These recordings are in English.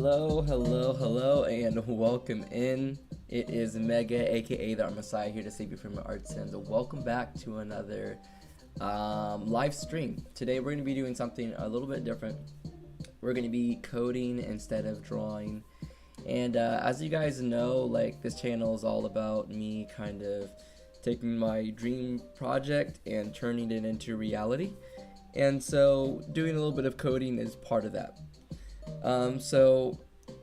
Hello, hello, hello, and welcome in. It is Mega, aka the Art Messiah, here to save you from your art sins. Welcome back to another live stream. Today we're going to be doing something a little bit different. We're going to be coding instead of drawing. And as you guys know, like, this channel is all about me kind of taking my dream project and turning it into reality. And so doing a little bit of coding is part of that. So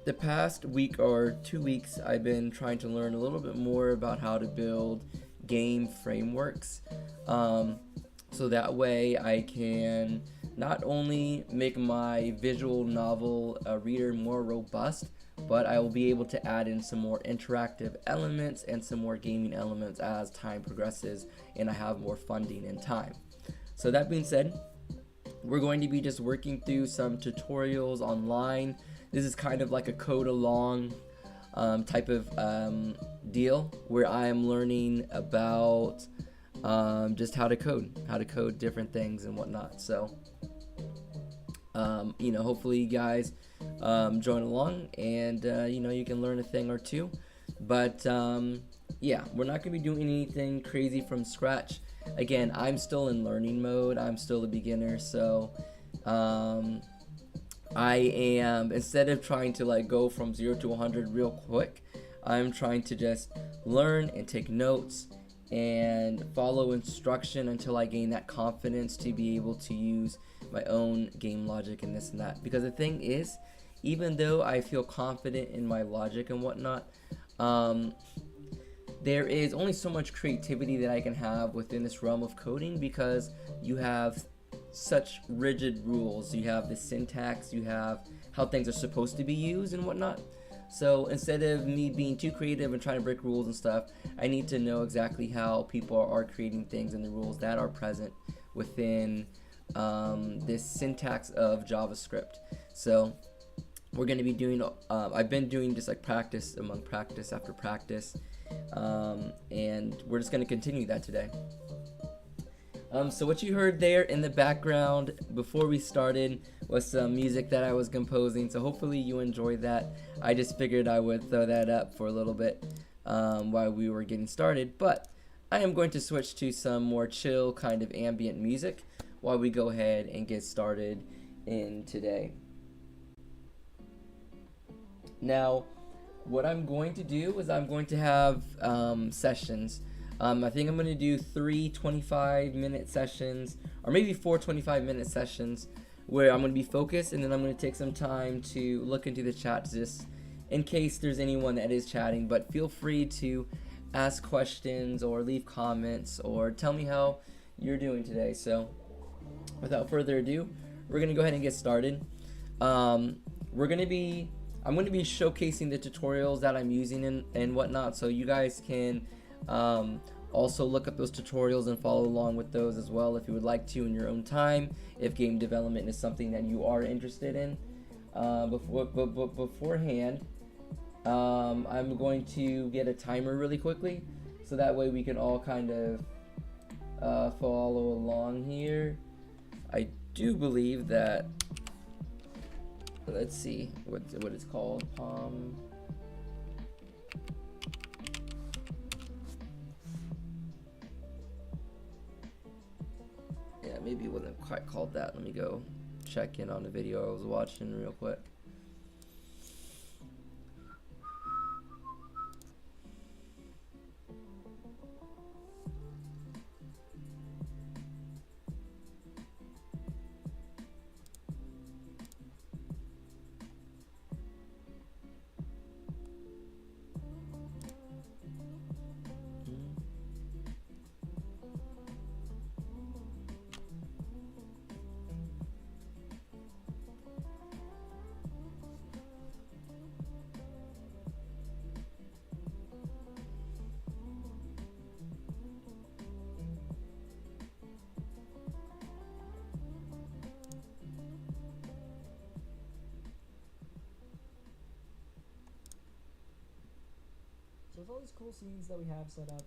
the past week or 2 weeks, I've been trying to learn a little bit more about how to build game frameworks. So that way I can not only make my visual novel reader more robust, but I will be able to add in some more interactive elements and some more gaming elements as time progresses and I have more funding and time. So that being said, we're going to be just working through some tutorials online. This is kind of like a code along type of deal where I am learning about just how to code different things and whatnot. So hopefully you guys join along and you can learn a thing or two. But yeah, we're not going to be doing anything crazy from scratch. Again, I'm still in learning mode. I'm still a beginner, so I am, instead of trying to like go from 0 to 100 real quick, I'm trying to just learn and take notes and follow instruction until I gain that confidence to be able to use my own game logic and this and that. Because the thing is, even though I feel confident in my logic and whatnot, there is only so much creativity that I can have within this realm of coding, because you have such rigid rules. You have the syntax, you have how things are supposed to be used and whatnot. So instead of me being too creative and trying to break rules and stuff, I need to know exactly how people are creating things and the rules that are present within this syntax of JavaScript. So we're going to be doing, I've been doing just like practice among practice after practice, and we're just going to continue that today. So what you heard there in the background before we started was some music that I was composing, so hopefully you enjoyed that. I just figured I would throw that up for a little bit while we were getting started, but I am going to switch to some more chill kind of ambient music while we go ahead and get started in today. Now, what I'm going to do is I'm going to have sessions. I think I'm going to do 3 25-minute sessions, or maybe 4 25-minute sessions, where I'm going to be focused, and then I'm going to take some time to look into the chat just in case there's anyone that is chatting. But feel free to ask questions or leave comments or tell me how you're doing today. So without further ado, we're going to go ahead and get started. I'm going to be showcasing the tutorials that I'm using and whatnot, so you guys can also look up those tutorials and follow along with those as well if you would like to in your own time, if game development is something that you are interested in. Beforehand, I'm going to get a timer really quickly, so that way we can all kind of follow along here. I do believe that, let's see what it's called. Yeah, maybe it wasn't quite called that. Let me go check in on the video I was watching real quick. So with all these cool scenes that we have set up,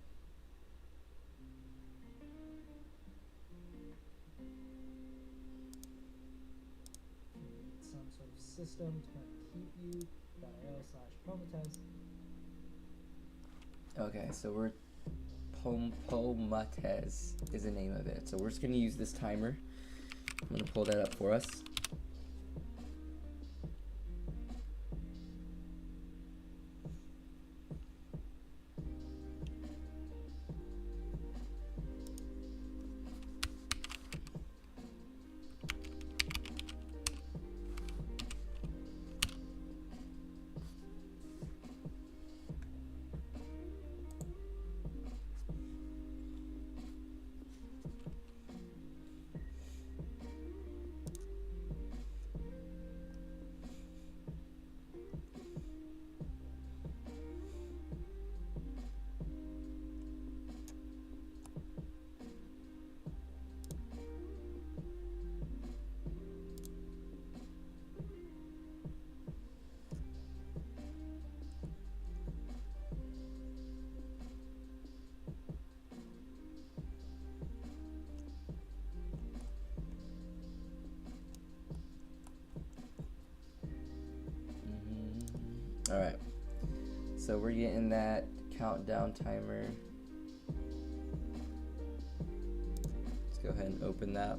some sort of system to kind of keep you, down arrow slash promo test. Okay, so we're Pompomates is the name of it. So we're just gonna use this timer. I'm gonna pull that up for us. All right, so we're getting that countdown timer. Let's go ahead and open that.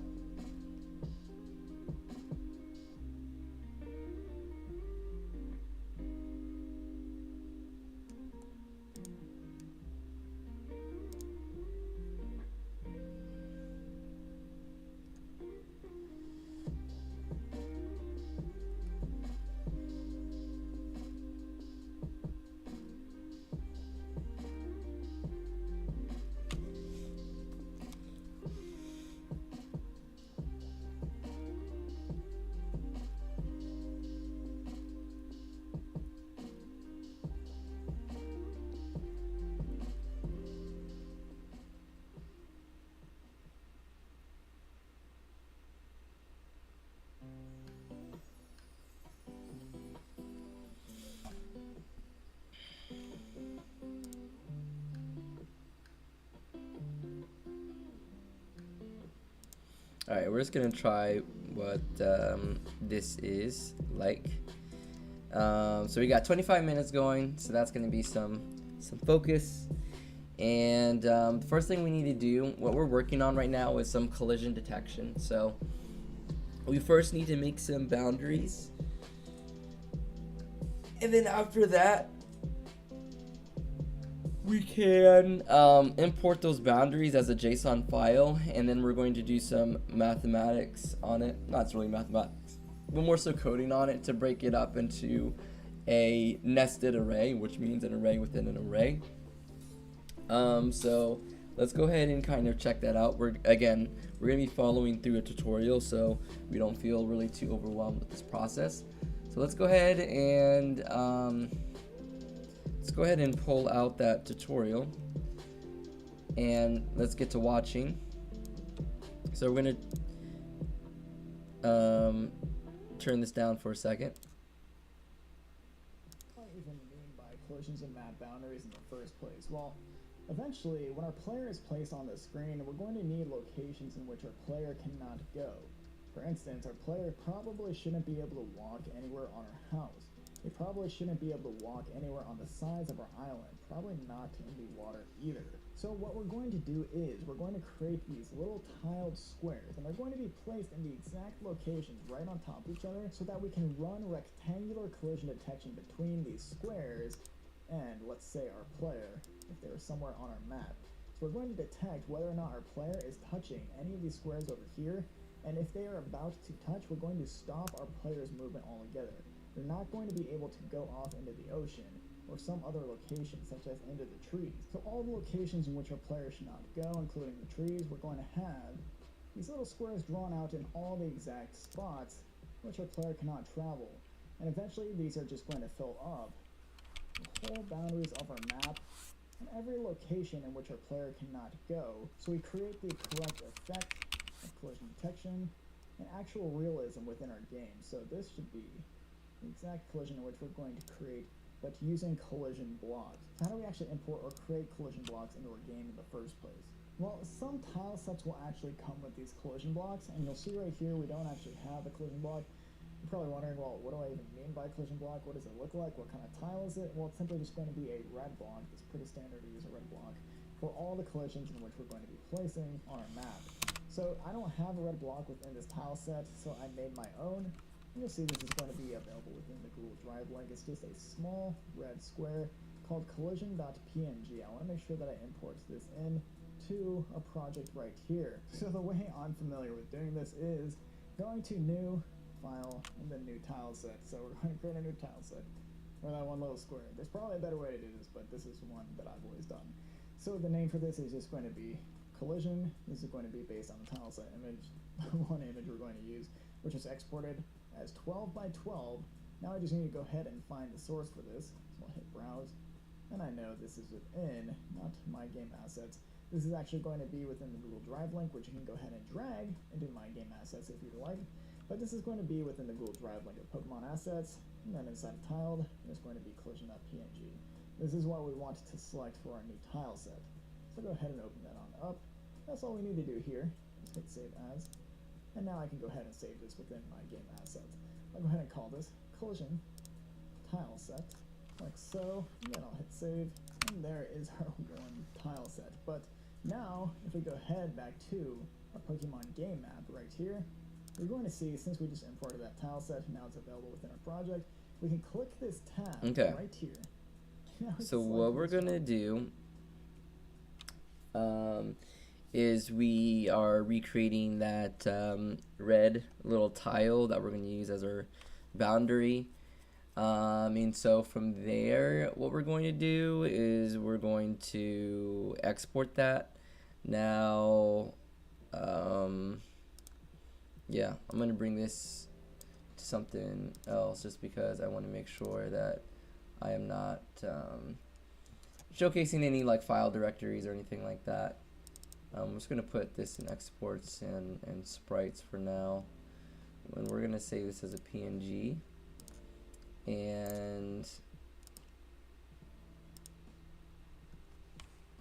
All right, we're just gonna try what this is like. So we got 25 minutes going, so that's gonna be some focus. And the first thing we need to do, what we're working on right now, is some collision detection. So we first need to make some boundaries, and then after that, we can import those boundaries as a JSON file, and then we're going to do some mathematics on it. Not really mathematics, but more so coding on it to break it up into a nested array, which means an array within an array. So let's go ahead and kind of check that out. We're gonna be following through a tutorial, so we don't feel really too overwhelmed with this process. So let's go ahead and pull out that tutorial, and let's get to watching. So we're gonna turn this down for a second. What do you even mean by collisions and map boundaries in the first place? Well, eventually, when our player is placed on the screen, we're going to need locations in which our player cannot go. For instance, our player probably shouldn't be able to walk anywhere on our house. They probably shouldn't be able to walk anywhere on the sides of our island, probably not in the water either. So what we're going to do is we're going to create these little tiled squares, and they're going to be placed in the exact locations right on top of each other so that we can run rectangular collision detection between these squares and, let's say, our player, if they're somewhere on our map. So we're going to detect whether or not our player is touching any of these squares over here, and if they are about to touch, we're going to stop our player's movement altogether. They're not going to be able to go off into the ocean or some other location, such as into the trees. So all the locations in which our player should not go, including the trees, we're going to have these little squares drawn out in all the exact spots which our player cannot travel. And eventually these are just going to fill up the whole boundaries of our map and every location in which our player cannot go. So we create the correct effect of collision detection and actual realism within our game. So this should be the exact collision in which we're going to create, but using collision blocks. So how do we actually import or create collision blocks into our game in the first place? Well, some tile sets will actually come with these collision blocks, and you'll see right here we don't actually have a collision block. You're probably wondering, well, what do I even mean by collision block? What does it look like? What kind of tile is it? Well, it's simply just going to be a red block. It's pretty standard to use a red block for all the collisions in which we're going to be placing on our map. So I don't have a red block within this tile set, so I made my own. You'll see this is going to be available within the Google Drive link. It's just a small red square called collision.png. I want to make sure that I import this in to a project right here. So the way I'm familiar with doing this is going to new file and then new tile set. So we're going to create a new tile set for that one little square. There's probably a better way to do this, but this is one that I've always done. So the name for this is just going to be collision. This is going to be based on the tile set image, one image we're going to use, which is exported as 12 by 12. Now I just need to go ahead and find the source for this. So I'll hit browse, and I know this is within, not my game assets. This is actually going to be within the Google Drive link, which you can go ahead and drag into my game assets if you'd like. But this is going to be within the Google Drive link of Pokemon assets, and then inside of tiled, there's going to be collision.png. This is what we want to select for our new tile set. So go ahead and open that on up. That's all we need to do here. Just hit save as. And now I can go ahead and save this within my game assets. I'll go ahead and call this collision tile set, like so. And then I'll hit save. And there is our one tile set. But now, if we go ahead back to our Pokemon game map right here, we're going to see, since we just imported that tile set, now it's available within our project, we can click this tab right here. So what we're going to do is we are recreating that red little tile that we're going to use as our boundary. And so from there, what we're going to do is we're going to export that. Now, yeah, I'm going to bring this to something else just because I want to make sure that I am not showcasing any like file directories or anything like that. I'm just going to put this in exports and sprites for now. And we're going to save this as a PNG. And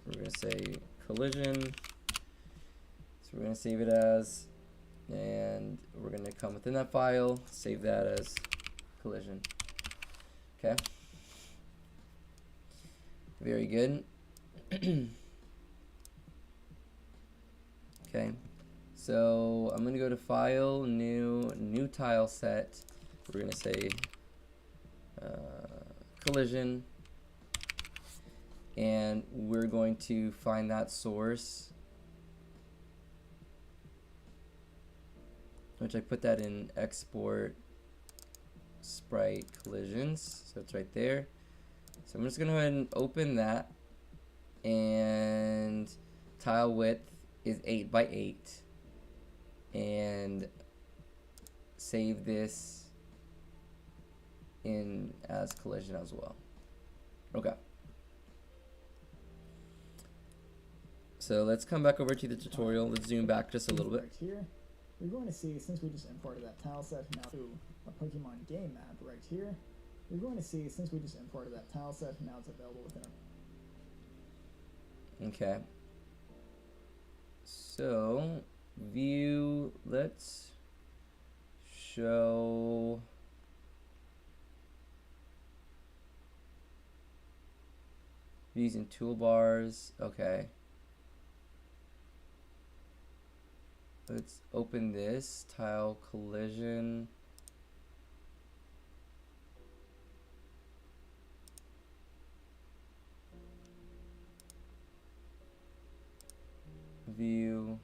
we're going to say collision. So we're going to save it as, and we're going to come within that file, save that as collision. Okay. Very good. Okay, so I'm gonna go to File, New Tile Set. We're gonna say collision, and we're going to find that source, which I put that in Export Sprite Collisions. So it's right there. So I'm just gonna go ahead and open that, and tile width is 8 by 8, and save this in as collision as well. Okay. So let's come back over to the tutorial. Let's zoom back just a little bit. Right here, we're going to see, since we just imported that tile set now to a Pokemon game map right here, we're going to see, since we just imported that tile set, now it's available within our... Okay. So, view, let's show views and toolbars. Okay. Let's open this tile collision. View,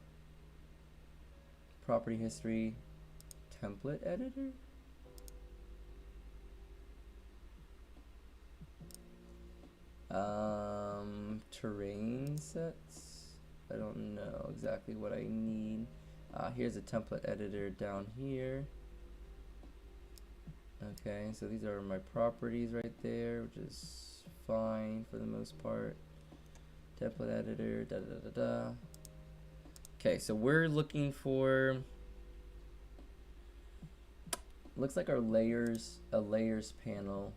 property history, template editor. Terrain sets. I don't know exactly what I need. Here's a template editor down here. Okay, so these are my properties right there, which is fine for the most part. Template editor, da da da da. Okay, so we're looking for, looks like our layers, a layers panel.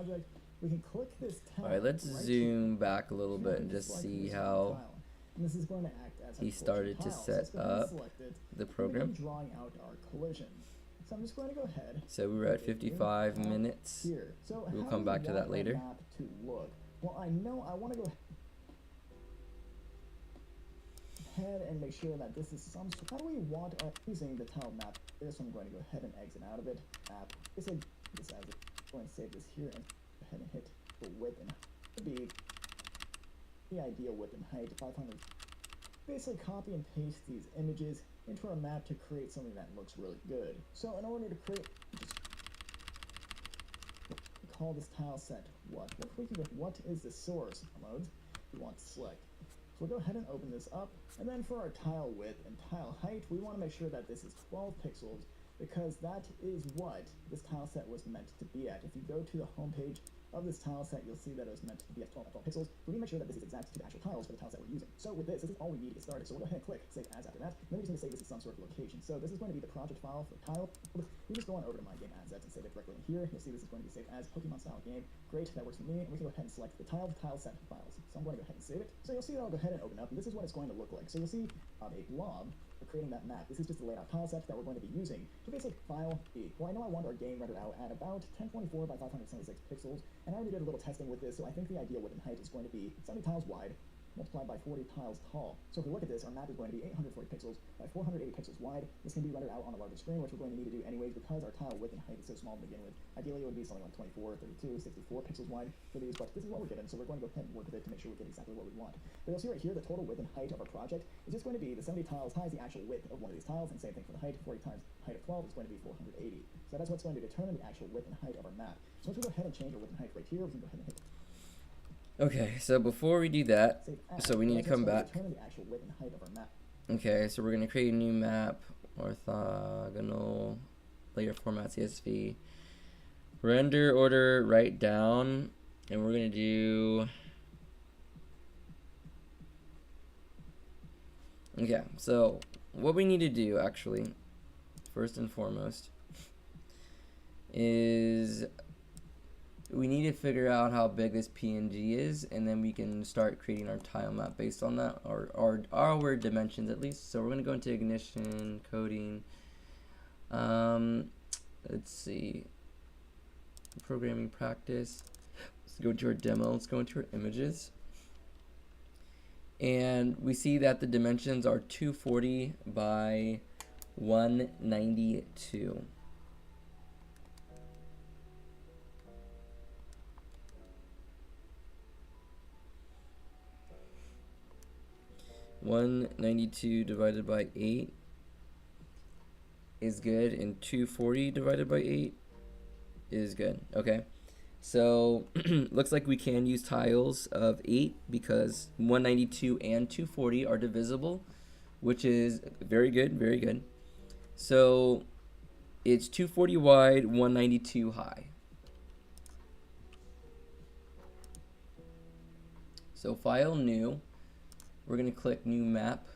project, we can click this tile. Alright, let's right zoom here. back a little bit and just Select see this how tile. And this is going to act as our he collision started to tile. So set let's go ahead and up select it. the And begin program. drawing out our collision. So I'm just going to go ahead. So we were at and 55 new minutes. Here. So We'll how come do we back to want that later. our map to look? Well, I know I want to go ahead and make sure that this is some sort. How do we want our using the tile map? Here, so I'm going to go ahead and exit out of it. Map. This is this as it. Go and save this here and go ahead and hit the width and be the ideal width and height 500. Basically copy and paste these images into our map to create something that looks really good. So in order to create, just call this tile set what? What is the source modes we want to select? So we'll go ahead and open this up, and then for our tile width and tile height, we want to make sure that this is 12 pixels because that is what this tile set was meant to be at. If you go to the home page of this tile set, you'll see that it was meant to be at 12 pixels. We need to make sure that this is exact to the actual tiles for the tile set we're using. So with this is all we need to get started. So we'll go ahead and click Save As after that. And then we just need to save this as some sort of location. So this is going to be the project file for tile. We just go on over to My Game Assets and save it directly in here. You'll see this is going to be saved as Pokemon style game. Great, that works for me. And we can go ahead and select the tile set files. So I'm going to go ahead and save it. So you'll see that I'll go ahead and open up, and this is what it's going to look like. So you'll see a blob for creating that map. This is just the laid out tile set that we're going to be using to basically file B. Well, I know I want our game rendered out at about 1024 by 576 pixels, and I already did a little testing with this, so I think the ideal width and height is going to be 70 tiles wide multiplied by 40 tiles tall. So if we look at this, our map is going to be 840 pixels by 480 pixels wide. This can be rendered out on a larger screen, which we're going to need to do anyways because our tile width and height is so small to begin with. Ideally, it would be something like 24, 32, 64 pixels wide for these, but this is what we're given, so we're going to go ahead and work with it to make sure we get exactly what we want. But you'll see right here, the total width and height of our project is just going to be the 70 tiles times the actual width of one of these tiles, and same thing for the height. 40 times height of 12 is going to be 480. So that's what's going to determine the actual width and height of our map. So once we go ahead and change our width and height right here, we can go ahead and hit Okay, so before we do that, Save As. so we need to come back. Determine the actual width and height of our map. Okay, so we're going to create a new map, orthogonal, layer format CSV, render order right down, and we're going to do, okay, so what we need to do actually, first and foremost, is we need to figure out how big this PNG is, and then we can start creating our tile map based on that, or our dimensions at least. So we're going to go into ignition, coding, let's see, programming practice. Let's go to our demo, let's go into our images. And we see that the dimensions are 240 by 192. (192) divided by 8 is good, and 240 divided by 8 is good. Okay, so looks like we can use tiles of 8 because 192 and 240 are divisible, which is very good, very good. So it's 240 wide, 192 high. So file new. We're going to click new map.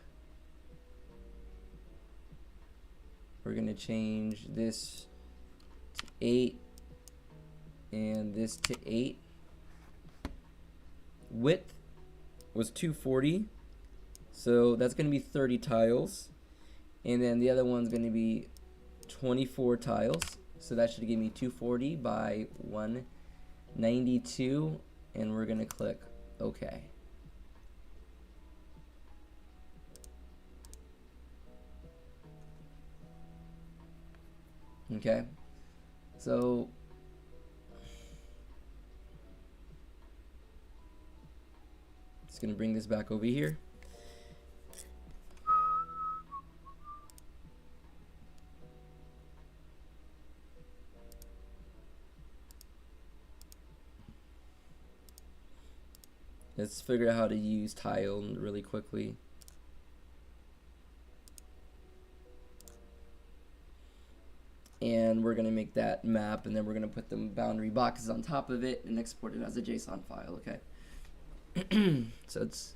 We're going to change this to 8 and this to 8. Width was 240, so that's going to be 30 tiles. And then the other one's going to be 24 tiles, so that should give me 240 by 192, and we're going to click OK. Okay, so just gonna bring this back over here. Let's figure out how to use tile really quickly. And we're going to make that map, and then we're going to put the boundary boxes on top of it and export it as a JSON file, okay? So let's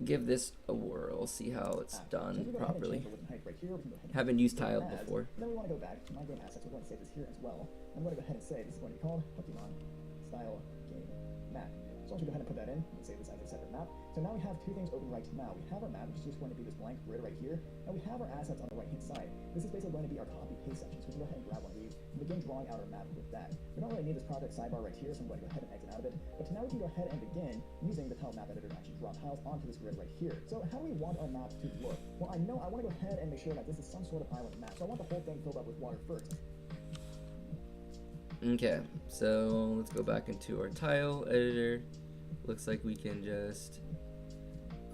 give this a whirl, see how it's So done we go ahead and properly. change the width and height right here. We can go ahead and Haven't used save tile as. before. Then we want to go back to my game assets. We're going to save this here as well. I'm going to go ahead and say this is going to be called Pokemon Style Game Map. So once we go ahead and put that in, we can save this as a separate map. So now we have two things open right now. We have our map, which is just going to be this blank grid right here, and we have our assets on the right-hand side. This is basically going to be our copy-paste section. So we can go ahead and grab one of these and begin drawing out our map with that. We don't really need this project sidebar right here, so I'm going to go ahead and exit out of it. But now we can go ahead and begin using the tile map editor to actually draw tiles onto this grid right here. So how do we want our map to look? Well, I know I want to go ahead and make sure that this is some sort of island map. So I want the whole thing filled up with water first. Okay, so let's go back into our tile editor. Looks like we can just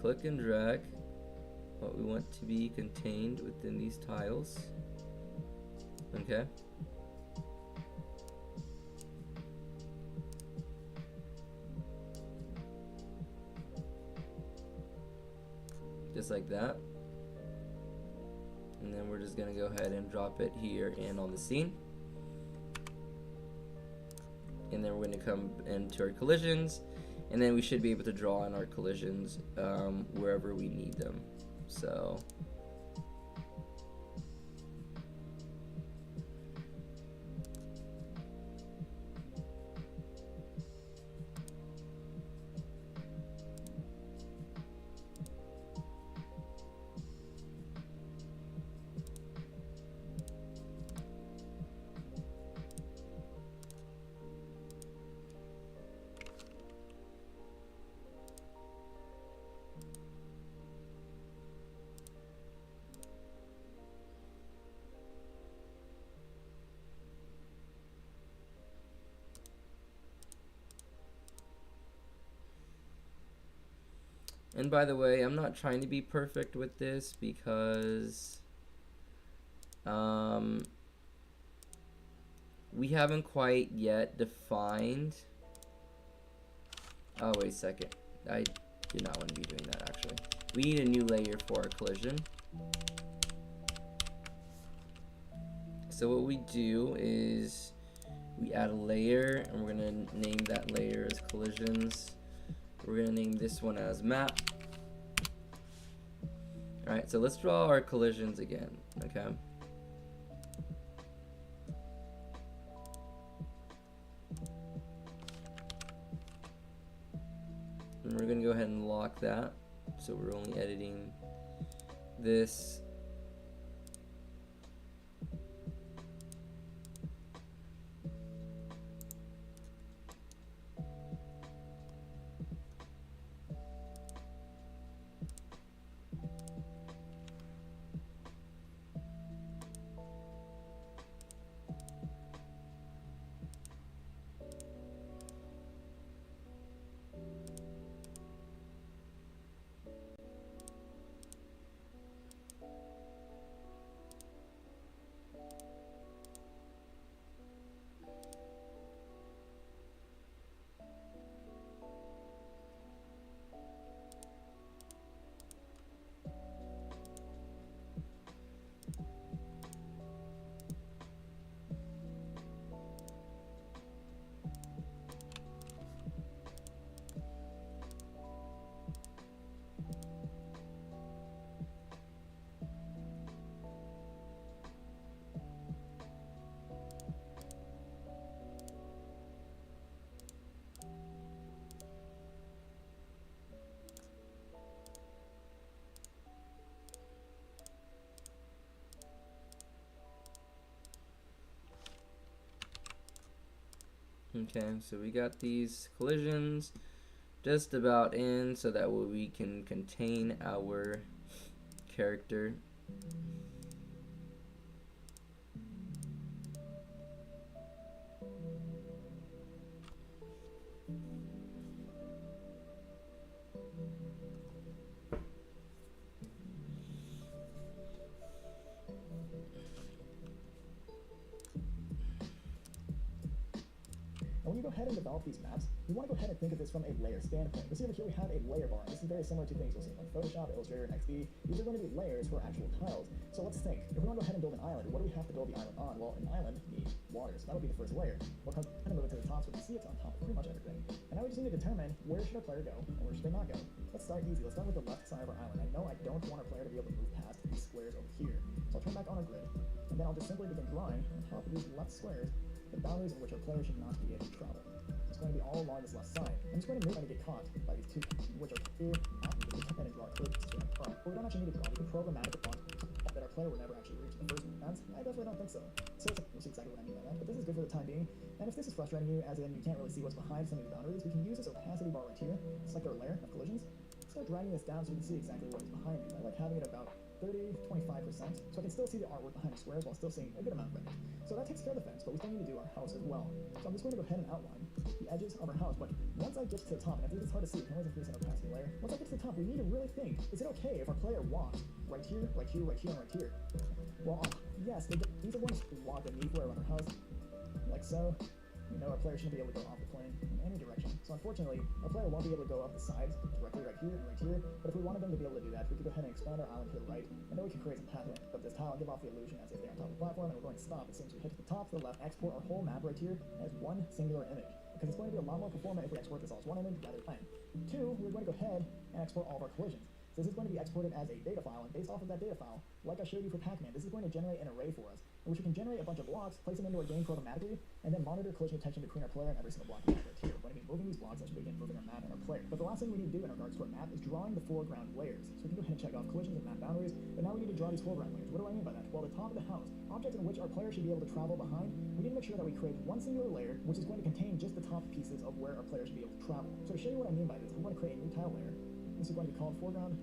click and drag what we want to be contained within these tiles. Okay. Just like that. And then we're just gonna go ahead and drop it here and on the scene. And then we're going to come into our collisions, and then we should be able to draw in our collisions wherever we need them. So and by the way, I'm not trying to be perfect with this because we haven't quite yet defined. Oh, wait a second. I do not want to be doing that actually. We need a new layer for our collision. So what we do is we add a layer, and we're going to name that layer as collisions. We're going to name this one as map. Alright, so let's draw our collisions again, okay? And we're going to go ahead and lock that. So we're only editing this. Okay, so we got these collisions just about in, so that way we can contain our character. And when you go ahead and develop these maps, we want to go ahead and think of this from a layer standpoint. You'll see over here we have a layer bar. This is very similar to things you'll see in like Photoshop, Illustrator, and XD. These are going to be layers for actual tiles. So let's think. If we want to go ahead and build an island, what do we have to build the island on? Well, an island needs water, so that'll be the first layer. We'll kind of move it to the top so we can see it's on top of pretty much everything. And now we just need to determine where should our player go and where should they not go. Let's start easy. Let's start with the left side of our island. I know I don't want our player to be able to move past these squares over here. So I'll turn back on our grid, and then I'll just simply begin drawing on top of these left squares the boundaries in which our player should not be able to travel. It's going to be all along this left side. I'm just going to move and get caught by these two, which are here at me. We'll and draw a curve to it. But we don't actually need to draw. We can programmatically draw that our player would never actually reach the first bounds. I definitely don't think so. So you'll see exactly what I mean by that. But this is good for the time being. And if this is frustrating you, as in you can't really see what's behind some of these boundaries, we can use this opacity bar right here. Select our layer of collisions. Start dragging this down so we can see exactly what is behind me. I like having it about 30-25%, so I can still see the artwork behind the squares while still seeing a good amount of it. So that takes care of the fence, but we still need to do our house as well. So I'm just going to go ahead and outline the edges of our house, but once I get to the top, and I think it's hard to see, we can always increase our opacity layer. Once I get to the top, we need to really think, is it okay if our player walks right here, right here, right here, and right here? Well, yes, these are going to walk anywhere around our house, like so. We know our player shouldn't be able to go off the plane in any direction. So unfortunately, our player won't be able to go up the sides directly right here and right here. But if we wanted them to be able to do that, we could go ahead and expand our island to the right, and then we can create some pathway of this tile and give off the illusion as if they're on top of the platform, and we're going to stop as soon as we hit to the top to the left, export our whole map right here as one singular image. Because it's going to be a lot more performant if we export this all as one image rather than 2, we're going to go ahead and export all of our collisions. So this is going to be exported as a data file, and based off of that data file, like I showed you for Pac-Man, this is going to generate an array for us, in which we can generate a bunch of blocks, place them into our game programmatically, and then monitor collision detection between our player and every single block we have right here. We're going to be moving these blocks as we begin moving our map and our player. But the last thing we need to do in regards to our map is drawing the foreground layers. So we can go ahead and check off collisions and map boundaries, but now we need to draw these foreground layers. What do I mean by that? Well, the top of the house, objects in which our player should be able to travel behind, we need to make sure that we create one singular layer, which is going to contain just the top pieces of where our player should be able to travel. So to show you what I mean by this, I'm going to create a new tile layer. This is going to be called foreground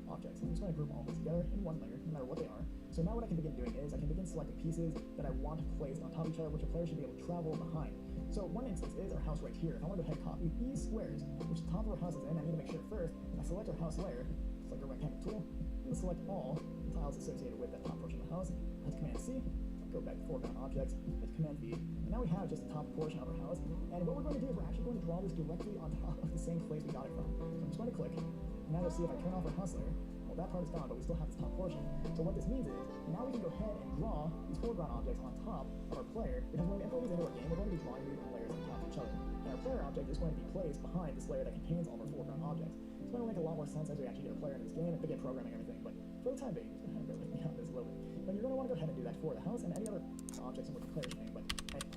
objects. I'm just going to group all of these together in one layer, no matter what they are. So now what I can begin doing is I can begin selecting pieces that I want placed on top of each other, which a player should be able to travel behind. So one instance is our house right here. If I want to go ahead and copy these squares, which the top of our house is in, I need to make sure first I select our house layer, select our rectangle tool, and select all the tiles associated with that top portion of the house. Hit Command C, go back to foreground objects, hit Command V, and now we have just the top portion of our house. And what we're going to do is we're actually going to draw this directly on top of the same place we got it from. So I'm just going to click, and now you'll see if I turn off our house layer, well, that part is gone, but we still have this top portion. So what this means is, now we can go ahead and draw these foreground objects on top of our player, because when we import these into our game, we're going to be drawing these layers on top of each other. And our player object is going to be placed behind this layer that contains all of our foreground objects. It's going to make a lot more sense as we actually get our player into this game and begin programming everything, but for the time being, just go ahead and bear with me on this a little bit. But you're going to want to go ahead and do that for the house and any other objects in which the player is playing, but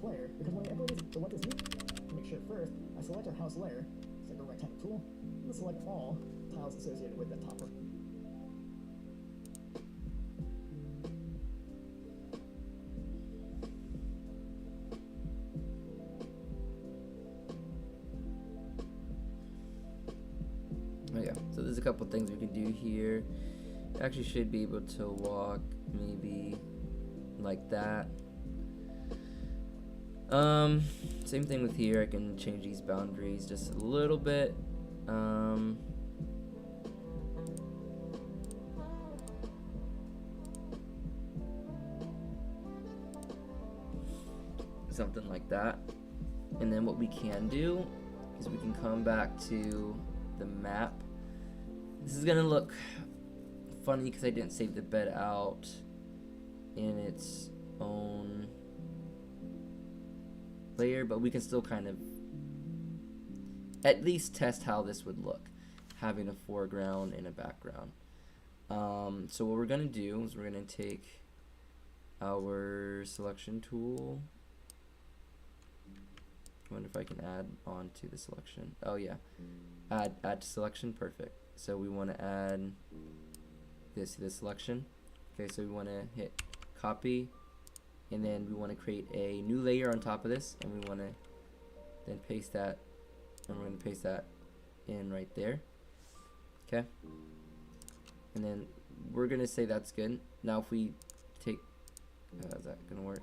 player, because when we import these, so what this means, to make sure first, I select our house layer, select our rectangle tool, and select all tiles associated with that top portion. Okay, so there's a couple things we can do here. Actually should be able to walk maybe like that. Same thing with here. I can change these boundaries just a little bit. Something like that. And then what we can do is we can come back to the map. This is gonna look funny because I didn't save the bed out in its own layer, but we can still kind of at least test how this would look, having a foreground and a background. So what we're gonna do is we're gonna take our selection tool. I wonder if I can add on to the selection. Oh yeah, add to selection, perfect. So we want to add this to the selection. Okay, so we want to hit copy, and then we want to create a new layer on top of this, and we want to then paste that, and we're going to paste that in right there. Okay, and then we're going to say that's good. Now if we take, how's that going to work?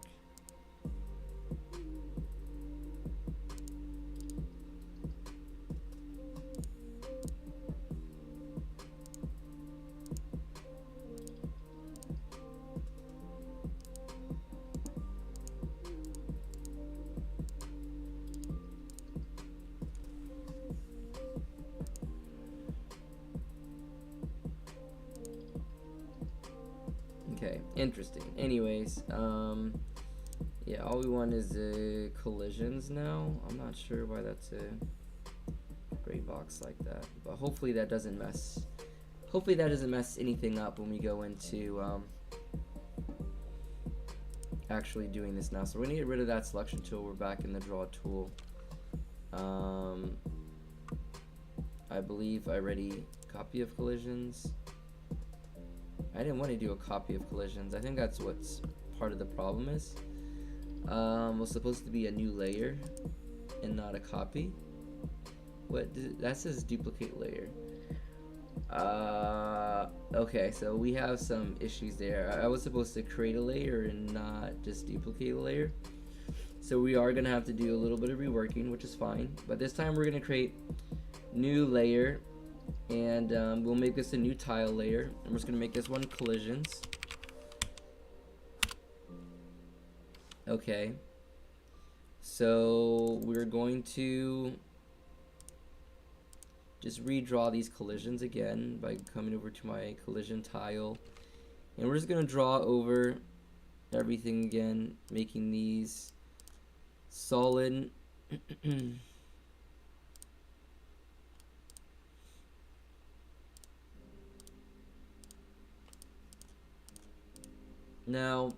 Okay, interesting. Anyways, yeah, all we want is collisions now. I'm not sure why that's a gray box like that, but hopefully that doesn't mess. Hopefully that doesn't mess anything up when we go into actually doing this now. So we're gonna get rid of that selection tool. We're back in the draw tool. I believe I already copy of collisions. I didn't want to do a copy of collisions. I think that's what's part of the problem is. Was supposed to be a new layer and not a copy. What that says duplicate layer. Okay, so we have some issues there. I was supposed to create a layer and not just duplicate a layer. So we are gonna have to do a little bit of reworking, which is fine. But this time we're gonna create new layer, and we'll make this a new tile layer. I'm just gonna make this one collisions. Okay. So we're going to just redraw these collisions again by coming over to my collision tile, and we're just gonna draw over everything again, making these solid. Now,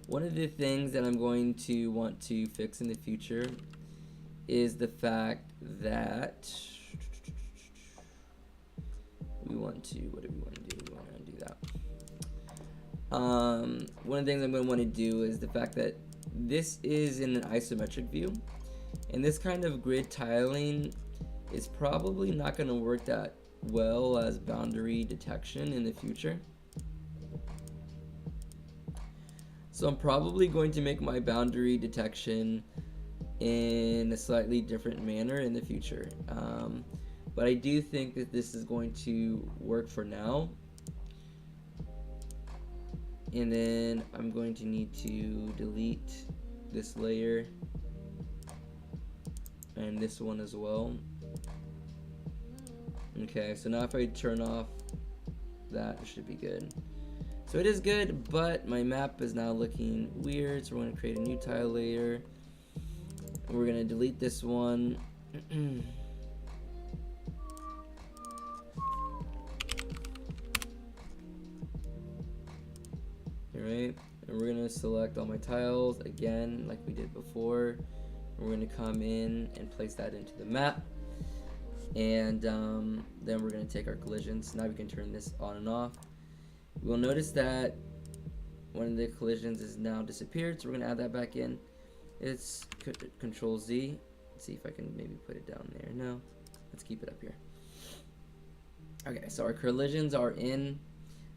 one of the things that I'm going to want to fix in the future is the fact that we want to, what do we want to do? We want to do that. One of the things I'm going to want to do is the fact that this is in an isometric view, and this kind of grid tiling is probably not going to work that well as boundary detection in the future. So I'm probably going to make my boundary detection in a slightly different manner in the future. But I do think that this is going to work for now. And then I'm going to need to delete this layer and this one as well. Okay, so now if I turn off that, it should be good. So it is good, but my map is now looking weird, so we're going to create a new tile layer. We're going to delete this one. Alright, and we're going to select all my tiles again like we did before. We're going to come in and place that into the map. And then we're going to take our collisions. Now we can turn this on and off. We'll notice that one of the collisions is now disappeared, so we're going to add that back in. It's Control Z. Let's see if I can maybe put it down there. No, let's keep it up here. Okay, so our collisions are in.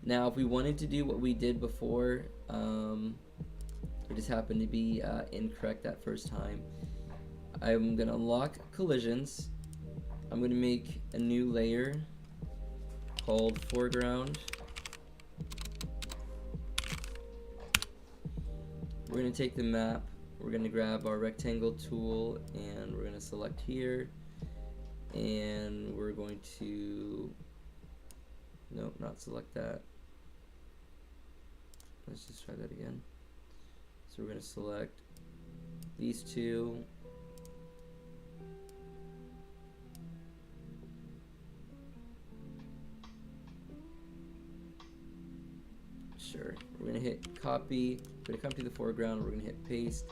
Now, if we wanted to do what we did before, it just happened to be incorrect that first time. I'm going to unlock collisions. I'm going to make a new layer called foreground. We're going to take the map, we're going to grab our rectangle tool, and we're going to select here, and we're going to, nope, not select that. Let's just try that again. So we're going to select these two. Sure. We're going to hit copy. We're going to come to the foreground. We're going to hit paste.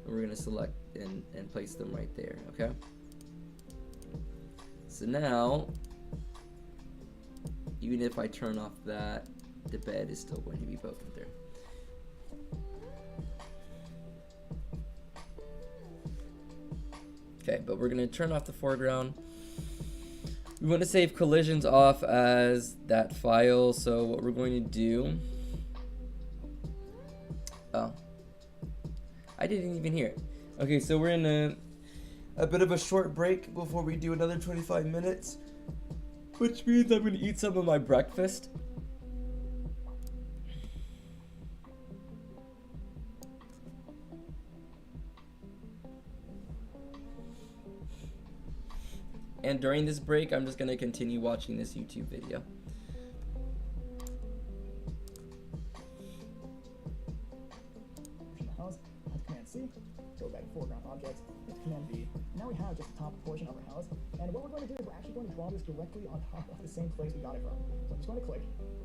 And we're going to select and place them right there. Okay. So now, even if I turn off that, the bed is still going to be broken there. Okay, but we're going to turn off the foreground. We want to save collisions off as that file. So what we're going to do, oh, I didn't even hear it. Okay, so we're in a bit of a short break before we do another 25 minutes, which means I'm going to eat some of my breakfast. And during this break, I'm just going to continue watching this YouTube video. C, go back to foreground objects, hit Command V. Now we have just the top portion of our house, and what we're going to do is we're actually going to draw this directly on top of the same place we got it from. So I'm just going to click,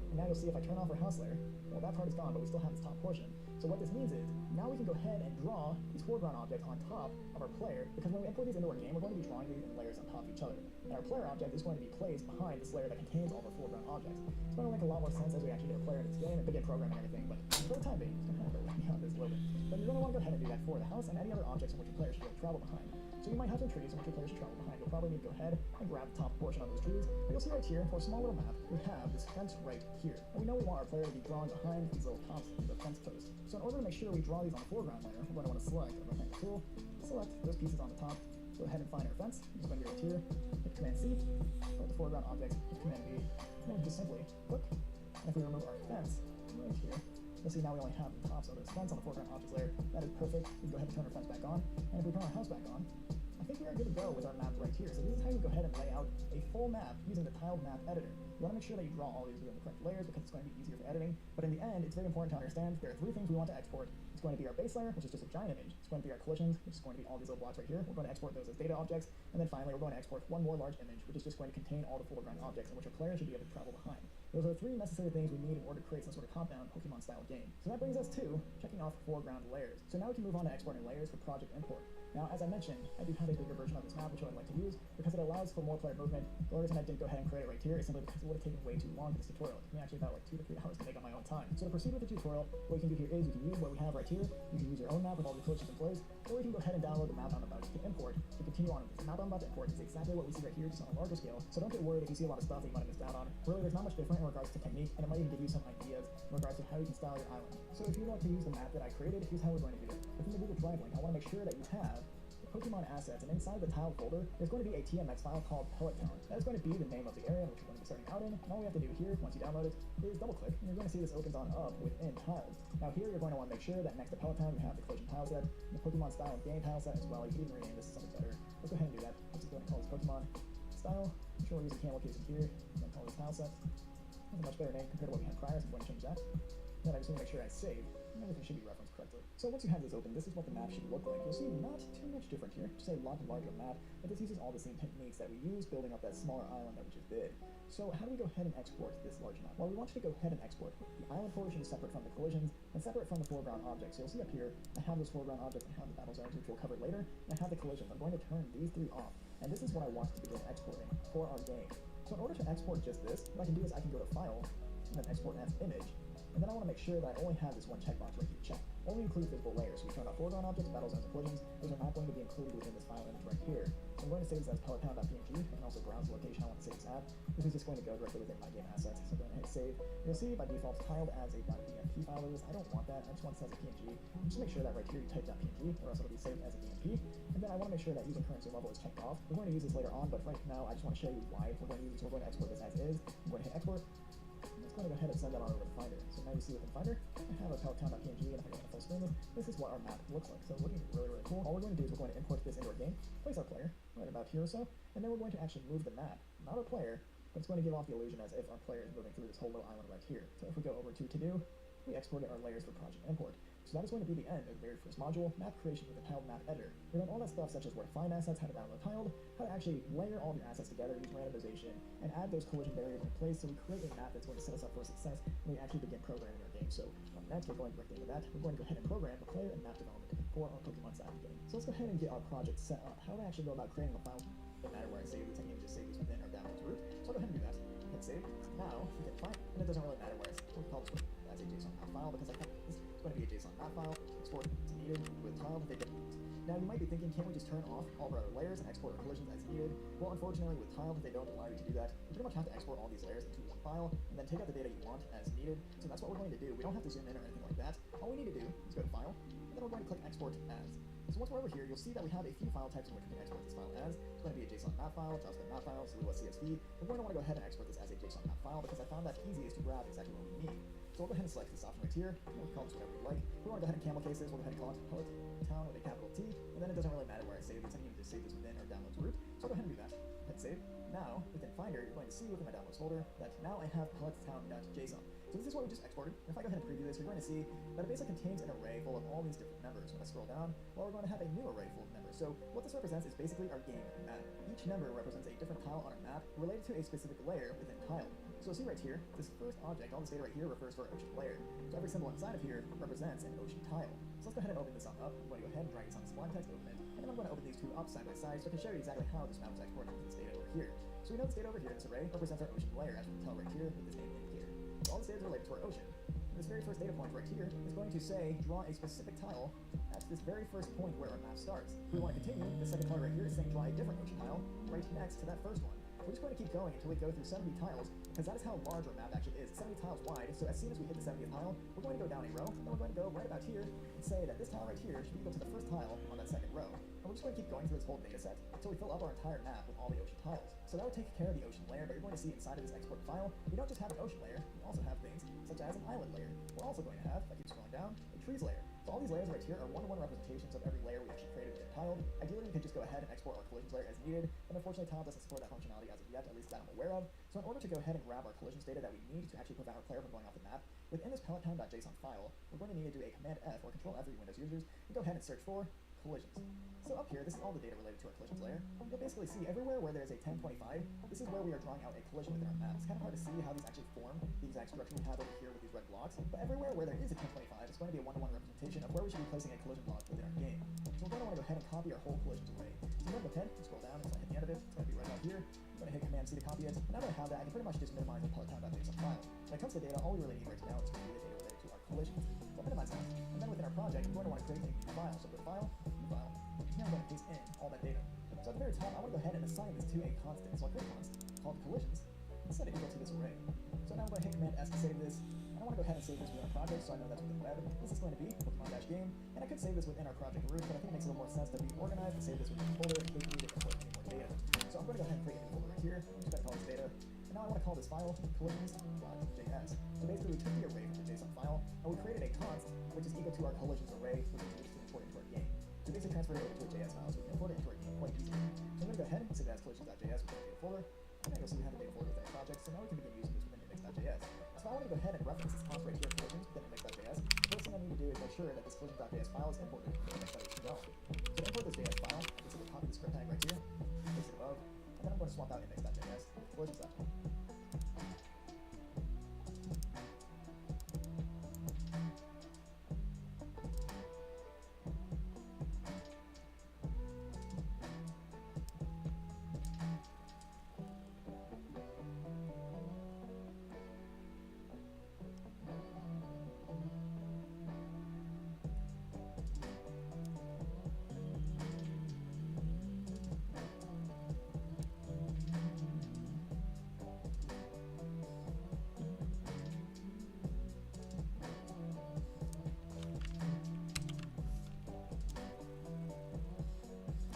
and now you'll see if I turn off our house layer, well, that part is gone, but we still have this top portion. So what this means is, now we can go ahead and draw these foreground objects on top of our player, because when we import these into our game, we're going to be drawing these in layers on top of each other. And our player object is going to be placed behind this layer that contains all the foreground objects. It's going to make a lot more sense as we actually get a player in this game and begin programming everything, but for the time being, it's going to kind of go beyond this a little bit. But you're going to want to go ahead and do that for the house and any other objects in which your player should travel behind. So you might have some trees in which your player should travel behind. You'll probably need to go ahead and grab the top portion of those trees. But you'll see right here, for a small little map, we have this fence right here. And we know we want our player to be drawn behind these little tops of the fence posts. So in order to make sure we draw these on the foreground layer, we're going to want to select our rectangle tool, select those pieces on the top, go ahead and find our fence. I'm just going to go right here, hit Command C, go to the foreground object, hit Command V, and then just simply click. And if we remove our fence right here, you'll see now we only have the tops of this fence on the foreground objects layer. That is perfect. We can go ahead and turn our fence back on. And if we turn our house back on, I think we are good to go with our map right here. So this is how you go ahead and lay out a full map using the tiled map editor. You want to make sure that you draw all these within the correct layers because it's going to be easier for editing. But in the end, it's very important to understand there are three things we want to export. It's going to be our base layer, which is just a giant image. It's going to be our collisions, which is going to be all these little blocks right here. We're going to export those as data objects. And then finally, we're going to export one more large image, which is just going to contain all the foreground objects in which our player should be able to travel behind. Those are the three necessary things we need in order to create some sort of compound Pokemon-style game. So that brings us to checking off foreground layers. So now we can move on to exporting layers for project import. Now, as I mentioned, I do have a bigger version of this map, which I would like to use, because it allows for more player movement. The only reason I didn't go ahead and create it right here is simply because it would have taken way too long for this tutorial. It took me actually about like 2 to 3 hours to make on my own time. So to proceed with the tutorial, what you can do here is you can use what we have right here. You can use your own map with all the collisions in place, or you can go ahead and download the map I'm about to import to continue on with this. The map I'm about to import is exactly what we see right here, just on a larger scale. So don't get worried if you see a lot of stuff that you might have missed out on. Really, there's not much different in regards to technique, and it might even give you some ideas in regards to how you can style your island. So if you'd like to use the map that I created, here's how we're going to do it. Within the Google Drive link, I want to make sure that you have Pokemon assets, and inside the tiled folder, there's going to be a TMX file called Pellet Town. That is going to be the name of the area in which we're going to be starting out in, and all we have to do here, once you download it, is double click, and you're going to see this opens on up within tiles. Now here, you're going to want to make sure that next to Pellet Town, you have the collision tile set, the Pokemon style and game tile set as well. You can even rename this to something better. Let's go ahead and do that. Let's just go ahead and call this Pokemon style. I'm sure we're using camel case in here. I'm going to call this tile set. That's a much better name compared to what we had prior, so I'm going to change that. Then I just want to make sure I save, and everything should be referenced correctly. So once you have this open, this is what the map should look like. You'll see not too much different here, just a lot larger map, but this uses all the same techniques that we use building up that smaller island that we just did. So how do we go ahead and export this large map? Well, we want you to go ahead and export the island portion separate from the collisions and separate from the foreground objects. So you'll see up here, I have those foreground objects, I have the battle zones, which we'll cover later, and I have the collisions. I'm going to turn these three off, and this is what I want to begin exporting for our game. So in order to export just this, what I can do is I can go to File, and then Export as Image. And then I want to make sure that I only have this one checkbox right here, check. Only include visible layers. So we turn off foreground objects, battle zones, and collisions. Those are not going to be included within this file image right here. So I'm going to save this as pellettown.png. I can also browse the location I want to save this at. This is just going to go directly within my game assets. So I'm going to hit save. You'll see by default it's tiled as a .bmp file. I don't want that. I just want it as a PNG. Just make sure that right here you type .png, or else it'll be saved as a BMP. And then I want to make sure that using currency level is checked off. We're going to use this later on, but right now I just want to show you why we're going to use this. We're going to export this as is. I'm going to hit export. I'm going to go ahead and send that on over to Finder. So now you see within Finder, I have a pellettown.png, and if I go to full screen, this is what our map looks like. So looking really, really cool. All we're going to do is we're going to import this into our game, place our player right about here or so, and then we're going to actually move the map, not our player, but it's going to give off the illusion as if our player is moving through this whole little island right here. So if we go over to To-Do, we exported our layers for project import. So that is going to be the end of the very first module, map creation with the tiled map editor. We learned all that stuff such as where to find assets, how to download tiled, how to actually layer all of your assets together, use randomization, and add those collision barriers in place so we create a map that's going to set us up for success when we actually begin programming our game. So next, we're going directly into that. We're going to go ahead and program the player and map development for our Pokemon style game. So let's go ahead and get our project set up. How do I actually go about creating a file? No matter where I save these, I can just save these within our downloads root. So I'll go ahead and do that. Hit save. Now we can find, and it doesn't really matter where I call this as a JSON map file because I think this is going to be a JSON map file. Export as needed with tiled. Now you might be thinking, can't we just turn off all of our layers and export our collisions as needed? Well, unfortunately with tiled, they don't allow you to do that. You pretty much have to export all these layers into one file and then take out the data you want as needed. So that's what we're going to do. We don't have to zoom in or anything like that. All we need to do is go to File, and then we're going to click Export As. So once we're over here, you'll see that we have a few file types in which we can export this file as. It's going to be a JSON map file, JavaScript map file, Lua CSV. We're going to want to go ahead and export this as a JSON map file because I found that easiest to grab exactly what we need. So we'll go ahead and select this option right here. We'll call this whatever we like. We want to go ahead and camel case this. We'll go ahead and call it Pellet Town with a capital T. And then it doesn't really matter where I save this. I can even just save this within our downloads root. So I'll go ahead and do that. Hit save. Now, within Finder, you're going to see within my downloads folder that now I have pelletstown.json. So this is what we just exported. And if I go ahead and preview this, you're going to see that it basically contains an array full of all these different members. When I scroll down, well, we're going to have a new array full of members. So what this represents is basically our game map. Each member represents a different tile on our map related to a specific layer within tile. So you'll see right here, this first object, all this data right here refers to our ocean layer. So every symbol inside of here represents an ocean tile. So let's go ahead and open this on up. I'm going to go ahead and drag this on this line text, open it, and then I'm going to open these two up side by side so I can show you exactly how this map was exported into this data over here. So we know this data over here, this array, represents our ocean layer, as we can tell right here with this name indicator. So all this data is related to our ocean. And this very first data point right here is going to say, draw a specific tile at this very first point where our map starts. If we want to continue, the second part right here is saying draw a different ocean tile right next to that first one. We're just going to keep going until we go through 70 tiles, because that is how large our map actually is. It's 70 tiles wide, so as soon as we hit the 70th tile, we're going to go down a row, then we're going to go right about here and say that this tile right here should be equal to the first tile on that second row. And we're just going to keep going through this whole data set until we fill up our entire map with all the ocean tiles. So that would take care of the ocean layer, but you're going to see inside of this export file, we don't just have an ocean layer, we also have things such as an island layer. We're also going to have, if I keep scrolling down, a trees layer. So all these layers right here are one-to-one representations of every layer we actually created within Tile. Ideally, we could just go ahead and export our collisions layer as needed, but unfortunately Tile doesn't support that functionality as of yet, at least that I'm aware of. So in order to go ahead and grab our collisions data that we need to actually prevent our player from going off the map, within this pellettown.json file, we're going to need to do a Command F or Control F for Windows users, and go ahead and search for collisions. So up here, this is all the data related to our collisions layer. You'll basically see everywhere where there's a 1025, this is where we are drawing out a collision within our map. It's kind of hard to see how these actually form the exact structure we have over here with these red blocks, but everywhere where there is a 1025, it's going to be a one-to-one representation of where we should be placing a collision block within our game. So we're going to want to go ahead and copy our whole collisions array. So I'm going to go ahead and scroll down until I hit the end of it. It's going to be right out here. I'm going to hit Command C to copy it, and now that I have that, I can pretty much just minimize the pellettown.json file. When it comes to data, all we really need right now is going to be the data related to our collisions. So I'll minimize that, and then within our project, we're going to want to create a new file. So go to File, New File. Now I'm going to paste in all that data. So at the very top, I want to go ahead and assign this to a constant. So I'll create a constant called collisions and set it equal to this array. So now I'm going to hit Command S to save this. And I want to go ahead and save this within our project, so I know that's within web. This is going to be Pokemon-game. And I could save this within our project root, but I think it makes a little more sense to be organized and save this within a folder in case we need to import any more data. So I'm going to go ahead and create a new folder right here. I'm just going to call this data. And now I want to call this file collisions.js. So basically we took the array from the JSON file and we created a const which is equal to our collisions array, which we need to import into our game. So basically transfer it over to a JS file so we can import it into our game quite easily. So I'm going to go ahead and save it as collisions.js within the data folder. And then you'll see we have a data folder within our project, so now we can begin using this within index.js. So if I want to go ahead and reference this const right here, collisions, within index.js, the first thing I need to do is make sure that this collisions.js file is imported into index.html. So to import this JS file, I basically copy the script tag right here, paste it above, and then I'm going to swap out index.js with collisions.js.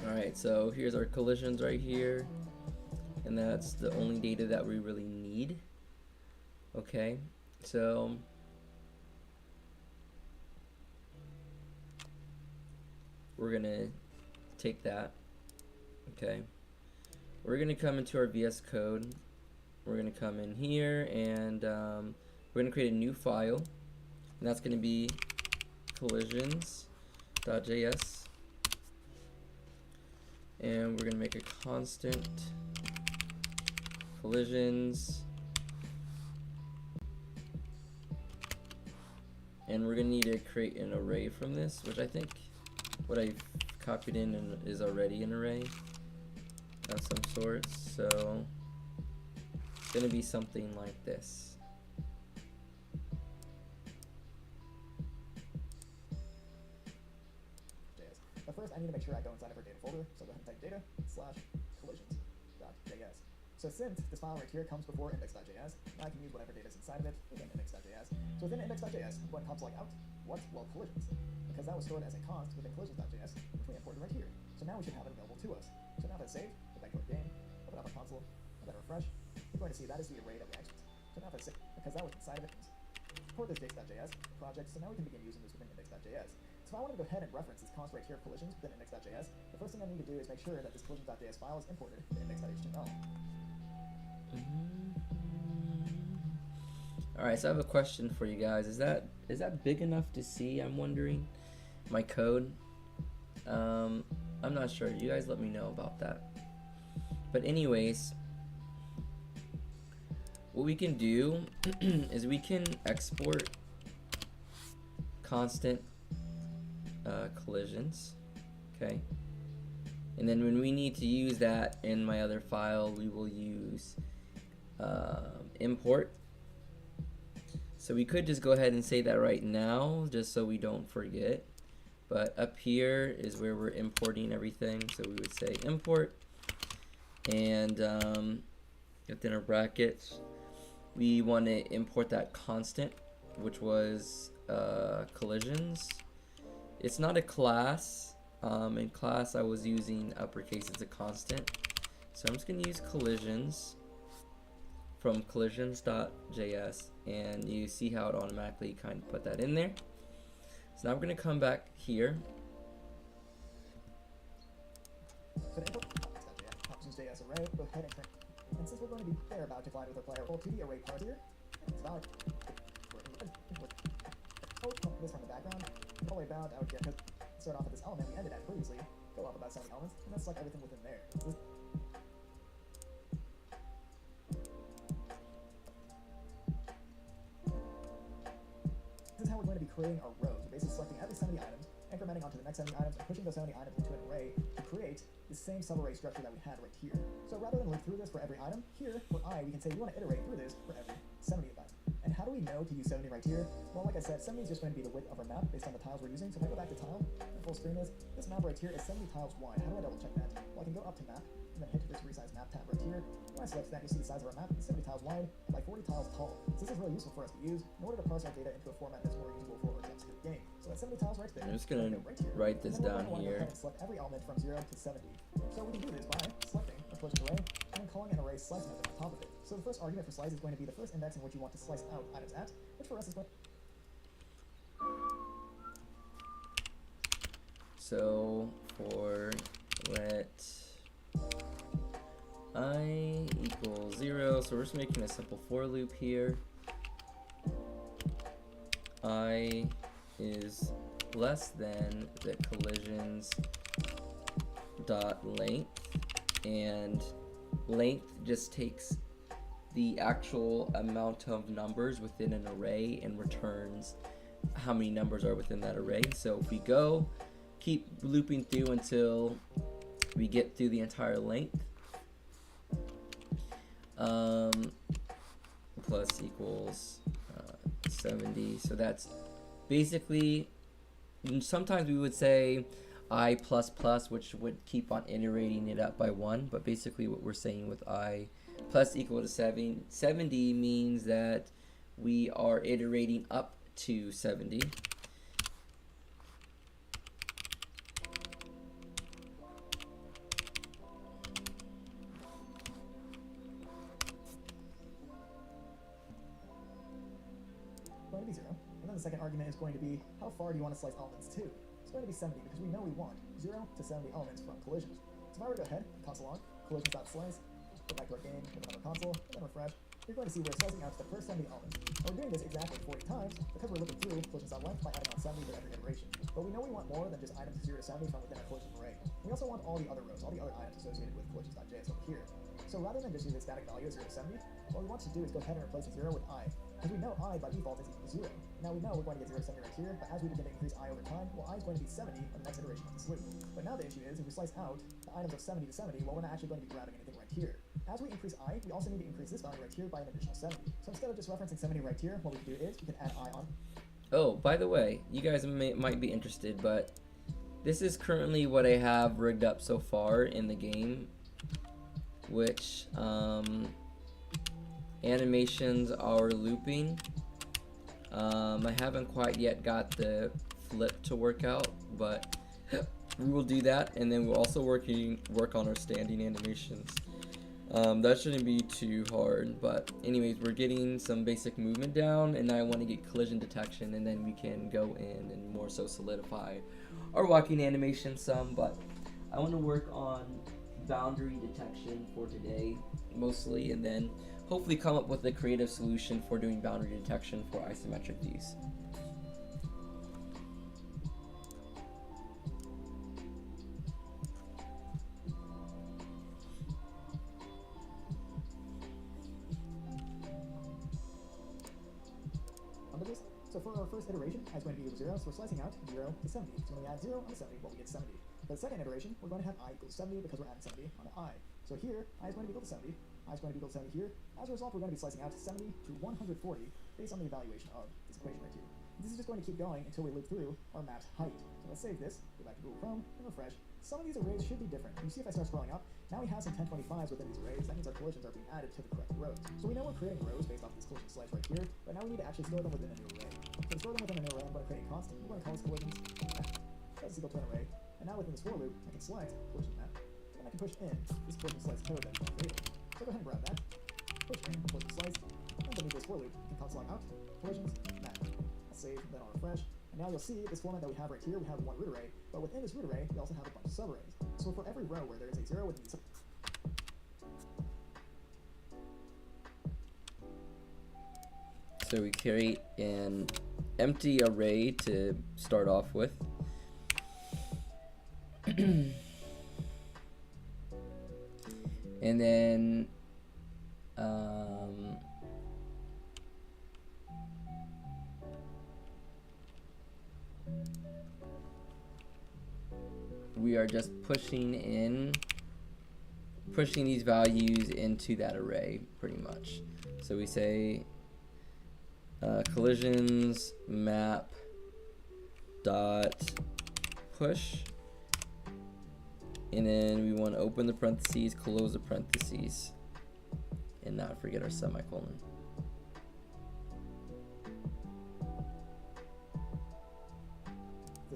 Alright, so here's our collisions right here, and that's the only data that we really need. Okay, so we're gonna take that. Okay, we're gonna come into our VS Code. We're gonna come in here and we're gonna create a new file, and that's gonna be collisions.js. And we're gonna make a constant collisions, and we're gonna need to create an array from this, which I think what I've copied in is already an array of some sort. So it's gonna be something like this. But first, I need to make sure I go inside of our data folder, so go ahead and type data/collisions.js. So since this file right here comes before index.js, now I can use whatever data is inside of it within index.js. So within index.js, I'm going to console out what? Well, collisions, because that was stored as a const within collisions.js, which we imported right here. So now we should have it available to us. So now if I save, go back to our game, open up our console, and then refresh, you're going to see that is the array that we exit. So now if I save, because that was inside of it, import this js.js project, so now we can begin using this within index.js. So if I want to go ahead and reference this const right here, collisions, within index.js, the first thing I need to do is make sure that this collisions.js file is imported to index.html. Alright, so I have a question for you guys. Is that big enough to see? I'm wondering. My code. I'm not sure. You guys let me know about that. But anyways, what we can do is we can export constant collisions, okay? And then when we need to use that in my other file, we will use import. So we could just go ahead and say that right now, just so we don't forget. But up here is where we're importing everything. So we would say import, and within our brackets, we want to import that constant, which was collisions. It's not a class. In class, I was using uppercase as a constant. So I'm just going to use collisions from collisions.js, and you see how it automatically kind of put that in there. So now we're going to come back here. So to import collisions.js array, go ahead and print. And since we're going to be about to find with our player, we'll to the array part here. It's valid. This from the background. All the way about, I would get start off at this element we ended at previously, go up about 70 elements, and then select everything within there. This is how we're going to be creating our rows. We're basically selecting every 70 items, incrementing onto the next 70 items, and pushing those 70 items into an array to create the same subarray structure that we had right here. So rather than loop through this for every item, here, for I, we can say we want to iterate through this for every 70th item. And how do we know to use 70 right here? Well, like I said, 70 is just going to be the width of our map based on the tiles we're using. So if I go back to tile and full screen this map right here is 70 tiles wide. How do I double check that? Well, I can go up to map and then hit this resize map tab right here. When I select that, you'll see the size of our map is 70 tiles wide by 40 tiles tall. So this is really useful for us to use in order to parse our data into a format that's more usable for our JavaScript game. So that's 70 tiles right there. I'm just going to write this down here. And select every element from 0 to 70. So we can do this by selecting a collision array and then calling an array slice method on top of it. So the first argument for slice is going to be the first index in which you want to slice out items at, which for us is going. So for let I equals 0, so we're just making a simple for loop here. I is less than the collisions dot length, and length just takes the actual amount of numbers within an array and returns how many numbers are within that array. So if we go keep looping through until we get through the entire length, plus equals 70. So that's basically, sometimes we would say I plus plus, which would keep on iterating it up by 1, but basically what we're saying with I plus equal to 70 means that we are iterating up to 70. Going to be 0. And then the second argument is going to be how far do you want to slice elements to? It's going to be 70 because we know we want 0 to 70 elements from collisions. So if I were to go ahead and console log collisions.slice, go back to our game, open up our console, then refresh, you're going to see we're slicing out to the first 70 elements. And we're doing this exactly 40 times because we're looking through collisions.length by adding on 70 to every iteration. But we know we want more than just items 0 to 70 from within our collisions array. We also want all the other rows, all the other items associated with collisions.js over here. So rather than just use a static value of 0 to 70, what we want to do is go ahead and replace 0 with I. Because we know I by default is equal to 0. Now we know we're going to get 0 to 70 right here, but as we begin to increase I over time, well, I is going to be 70 on the next iteration of this loop. But now the issue is, if we slice out the items of 70 to 70, well, we're not actually going to be grabbing anything right here. As we increase I, we also need to increase this value right here by an additional 70. So instead of just referencing 70 right here, what we can do is we can add I on. Oh, by the way, you guys might be interested, but this is currently what I have rigged up so far in the game, which animations are looping. I haven't quite yet got the flip to work out, but we will do that, and then we'll also work on our standing animations. That shouldn't be too hard, but anyways, we're getting some basic movement down, and I want to get collision detection, and then we can go in and more so solidify our walking animation some. But I want to work on boundary detection for today mostly, and then hopefully come up with a creative solution for doing boundary detection for isometric views. So for our first iteration, I is going to be equal to 0, so we're slicing out 0 to 70. So when we add 0 on the 70, well, we get 70. For the second iteration, we're going to have I equals 70 because we're adding 70 on the I. So here, I is going to be equal to 70, I is going to be equal to 70 here. As a result, we're going to be slicing out 70 to 140 based on the evaluation of this equation right here. This is just going to keep going until we loop through our mapped height. So let's save this, go back to Google Chrome, and refresh. Some of these arrays should be different. You see if I start scrolling up, now we have some 1025s within these arrays. That means our collisions are being added to the correct rows. So we know we're creating rows based off these collision slides right here, but now we need to actually store them within a new array. So to store them within a new array, I'm going to create a constant. We're going to call this collisions map. That's equal to an array. And now within this for loop, I can select collision map, and I can push in this collision slice code that we created. So go ahead and grab that, push in collision slice, and beneath this for loop, you can console log out collisions map. Let's save, then I'll refresh. And now you'll see this format that we have right here, we have one root array, but within this root array, we also have a bunch of subarrays. So for every row where there is a 0 within the So we create an empty array to start off with. And then we are just pushing these values into that array pretty much. So we say collisions map dot push, and then we want to open the parentheses, close the parentheses, and not forget our semicolon.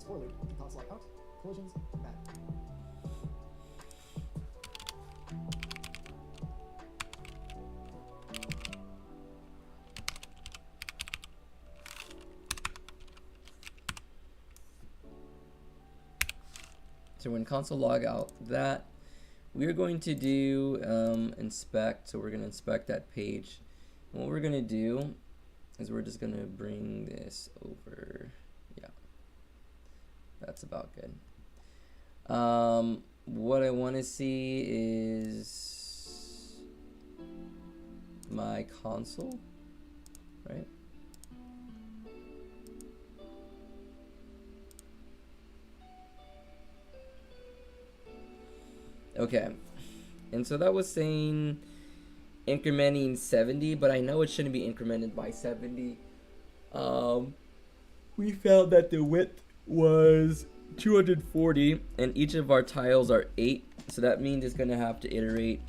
this for loop, you can console log out collisions map. So when console log out that, we're going to do inspect. So we're going to inspect that page. And what we're going to do is we're just going to bring this over. Yeah, that's about good. What I want to see is my console, right? Okay, and so that was saying incrementing 70, but I know it shouldn't be incremented by 70. We found that the width was 240, and each of our tiles are 8, so that means it's going to have to iterate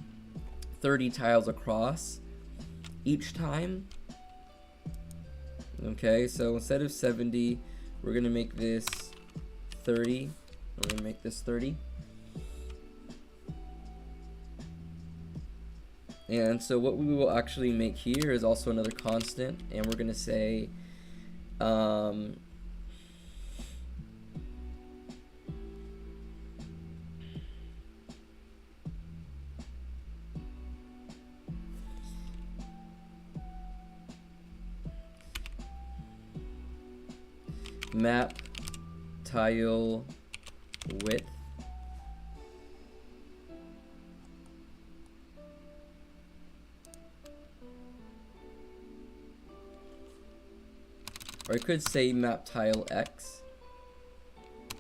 30 tiles across each time. Okay, so instead of 70, we're going to make this 30. We're going to make this 30. And so what we will actually make here is also another constant, and we're going to say map tile width or I could say map tile x.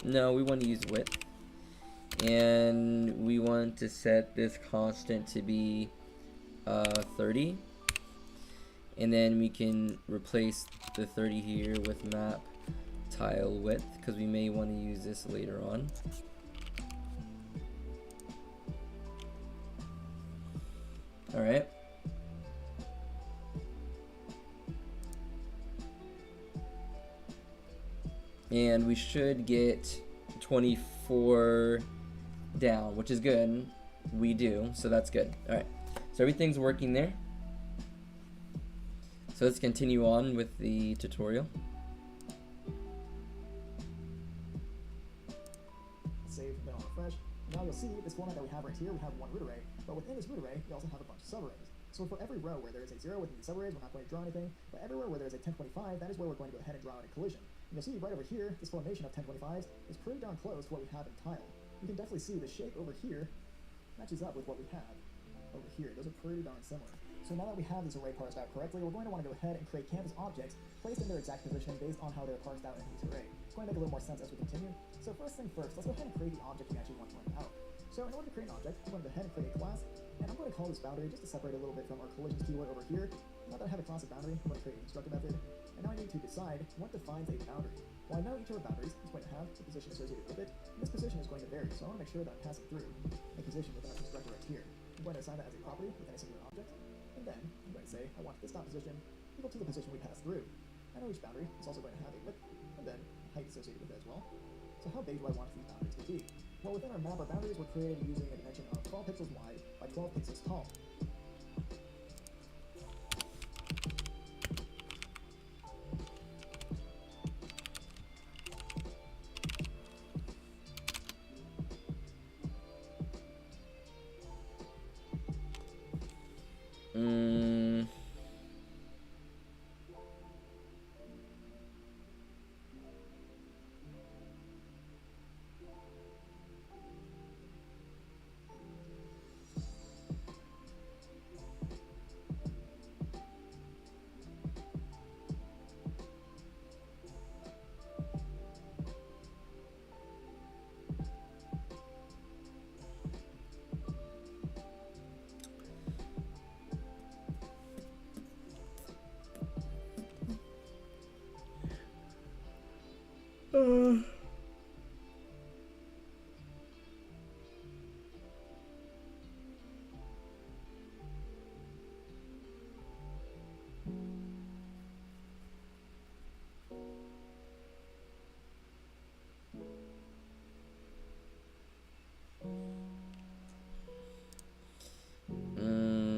No, we want to use width, and we want to set this constant to be 30, and then we can replace the 30 here with map tile width because we may want to use this later on. All right. And we should get 24 down, which is good. We do, so that's good. All right. So everything's working there. So let's continue on with the tutorial. Save, then I'll refresh. Now you'll see this format that we have right here, we have one root array, but within this root array, we also have a bunch of subarrays. So for every row where there is a 0 within the subarrays, we're not going to draw anything, but everywhere where there is a 1025, that is where we're going to go ahead and draw out a collision. And you'll see right over here, this formation of 1025s is pretty darn close to what we have in tile. You can definitely see the shape over here matches up with what we have over here. Those are pretty darn similar. So now that we have this array parsed out correctly, we're going to want to go ahead and create canvas objects placed in their exact position based on how they're parsed out in this array. It's going to make a little more sense as we continue. So first thing first, let's go ahead and create the object we actually want to run out. So in order to create an object, I'm going to go ahead and create a class, and I'm going to call this boundary just to separate a little bit from our collisions keyword over here. Now that I have a class of boundary, I'm going to create a constructor method, and now I need to decide what defines a boundary. Well, I know each of our boundaries is going to have a position associated with it, and this position is going to vary, so I want to make sure that I'm passing through a position within our constructor right here. I'm going to assign that as a property within a singular object, and then I'm going to say I want this dot position equal to the position we pass through. I know each boundary is also going to have a width, and then a height associated with it as well. So how big do I want these boundaries to be? Well, within our map, our boundaries were created using a dimension of 12 pixels wide by 12 pixels tall.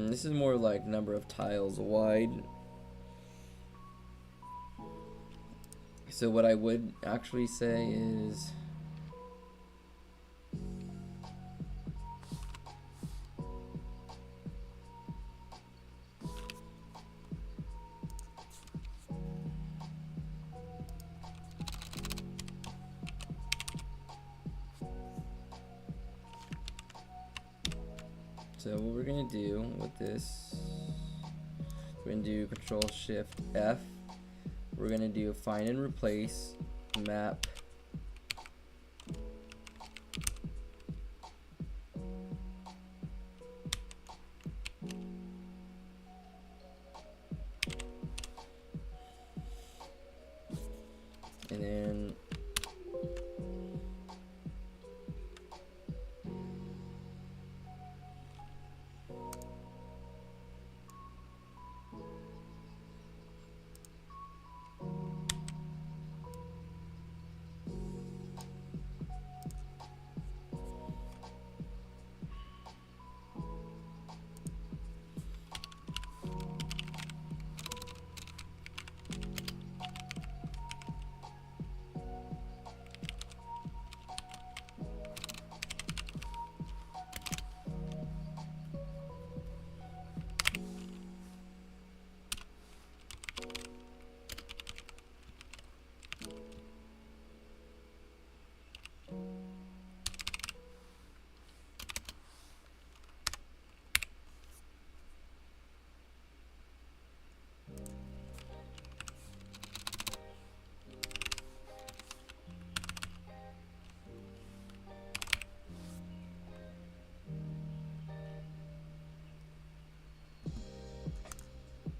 This is more like number of tiles wide. So what I would actually say is so what we're gonna do with this, we're gonna do Control Shift F. We're gonna do find and replace map and then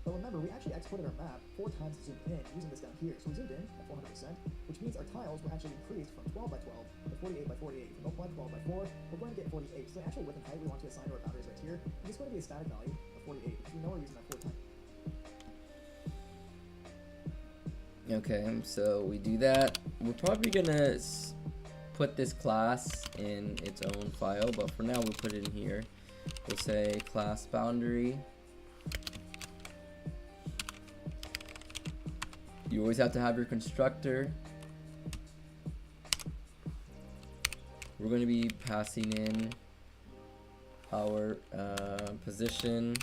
But remember, we actually exported our map 4 times to zoom in using this down here. So we zoomed in at 400%, which means our tiles were actually increased from 12 by 12 to 48 by 48. If we multiply 12 by 4, we're going to get 48. So the actual width and height we want to assign to our boundaries right here is just going to be a static value of 48, because we know we're using that 4 times. okay, so we do that. We're probably gonna put this class in its own file, but for now we'll put it in here. we'll say class boundary. You always have to have your constructor. We're going to be passing in our position.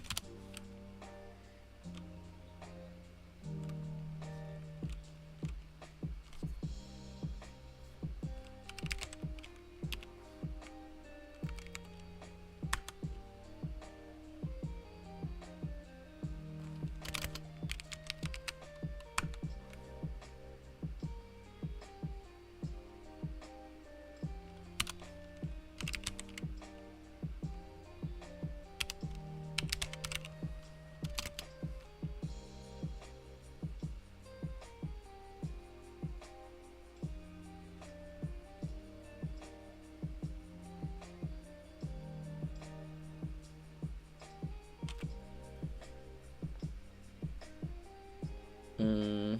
As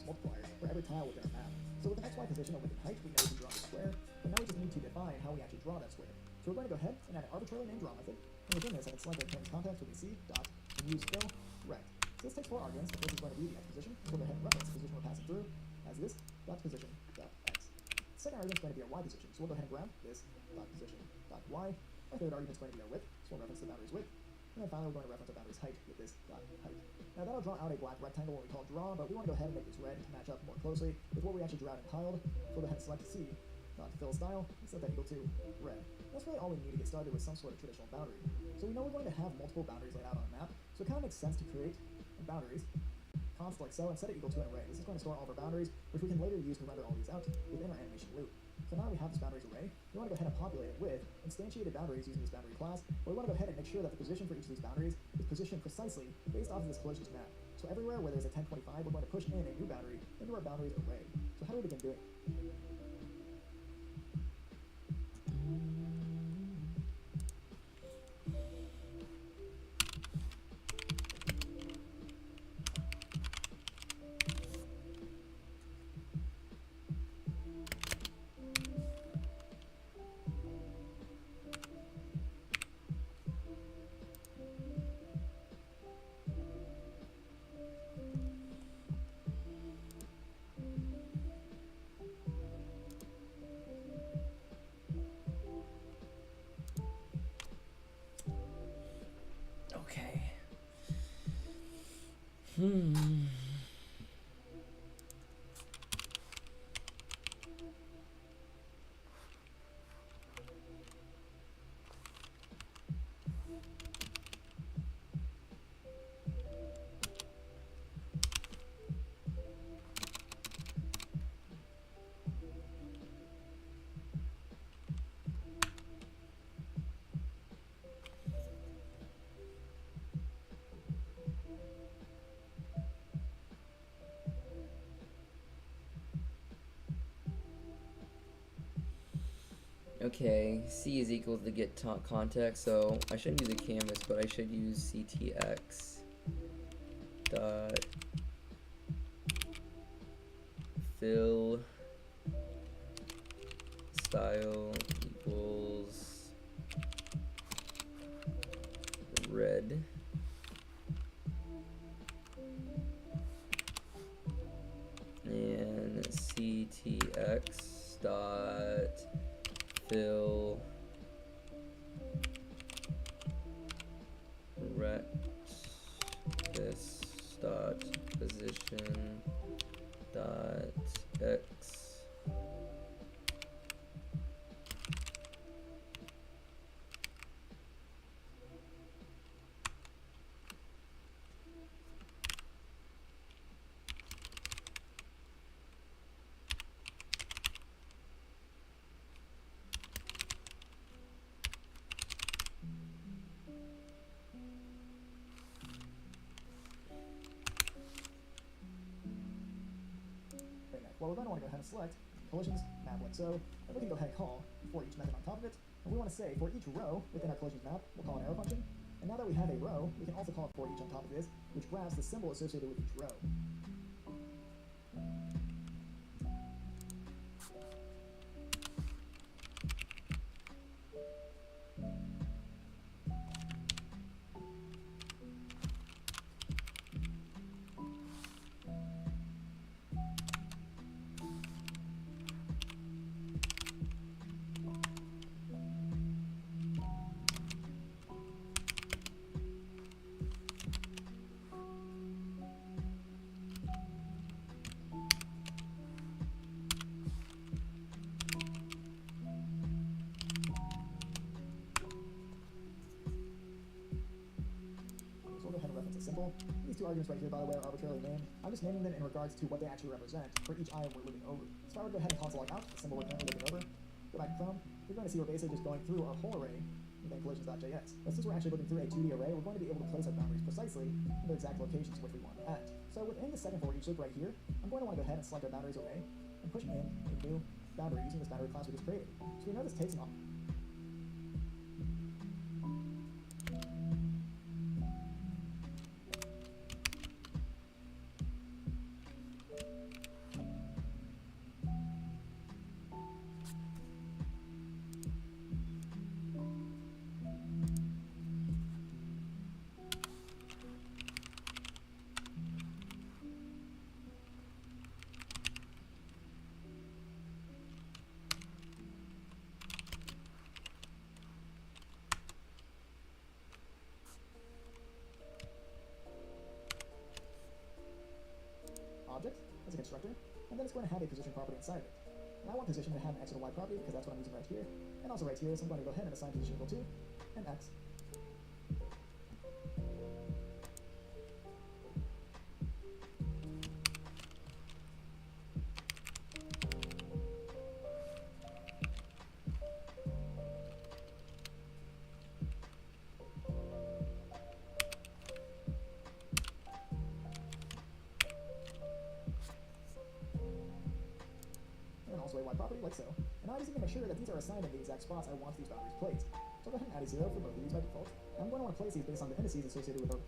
multiplier for every tile within our map. So with an XY position and within height, we know we can draw the square, but now we just need to define how we actually draw that square. So we're going to go ahead and add an arbitrarily named draw method, and within this I can select our train's context with the C dot and use fill rect. So this takes 4 arguments. The first is going to be the X position, so we'll go ahead and reference the position we're passing through as this dot position dot X. The second argument is going to be our Y position, so we'll go ahead and grab this dot position dot Y. Our third argument is going to be our width, so we'll reference the boundary's width. And then finally, we're going to reference our boundary's height with this dot height. Now that'll draw out a black rectangle, what we call draw, but we want to go ahead and make this red to match up more closely with what we actually drew out and tiled. So we'll go ahead and select C dot fill style and set that equal to red. That's really all we need to get started with some sort of traditional boundary. So we know we're going to have multiple boundaries laid out on a map, so it kind of makes sense to create boundaries const like so and set it equal to an array. This is going to store all of our boundaries, which we can later use to render all these out within our animation loop. So now we have this boundaries array, we want to go ahead and populate it with instantiated boundaries using this boundary class, where we want to go ahead and make sure that the position for each of these boundaries is positioned precisely based off of this collisions map. So everywhere where there's a 1025, we're going to push in a new boundary into our boundaries array. So how do we begin doing it? Okay. Okay, C is equal to get context, so I shouldn't use a canvas, but I should use ctx dot fill style equals red. And ctx dot fill rect this dot position dot x. Well, we're going to want to go ahead and select collisions map like so, and we can go ahead and call for each method on top of it. And we want to say for each row within our collisions map, we'll call an arrow function. And now that we have a row, we can also call for each on top of this, which grabs the symbol associated with each row. example, these two arguments right here, by the way, are arbitrarily named. I'm just naming them in regards to what they actually represent for each item we're looping over. So if I were to go ahead and console log out, the symbol we're currently looping over, go back to Chrome, you're going to see we're basically just going through our whole array within collisions.js. But since we're actually looking through a 2D array, we're going to be able to place our boundaries precisely in the exact locations which we want them at. So within the second for each loop right here, I'm going to want to go ahead and select our boundaries array and push in a new boundary using this boundary class we just created. So we know this takes an object as a constructor, and then it's going to have a position property inside of it. And I want position to have an x and a y property because that's what I'm using right here, and also right here, so I'm going to go ahead and assign position equal to an x. And also a y property like so. And I just need to make sure that these are assigned in the exact spots I want these boundaries placed. So I'll go ahead and add a 0 for both of these by default. And I'm going to want to place these based on the indices associated with our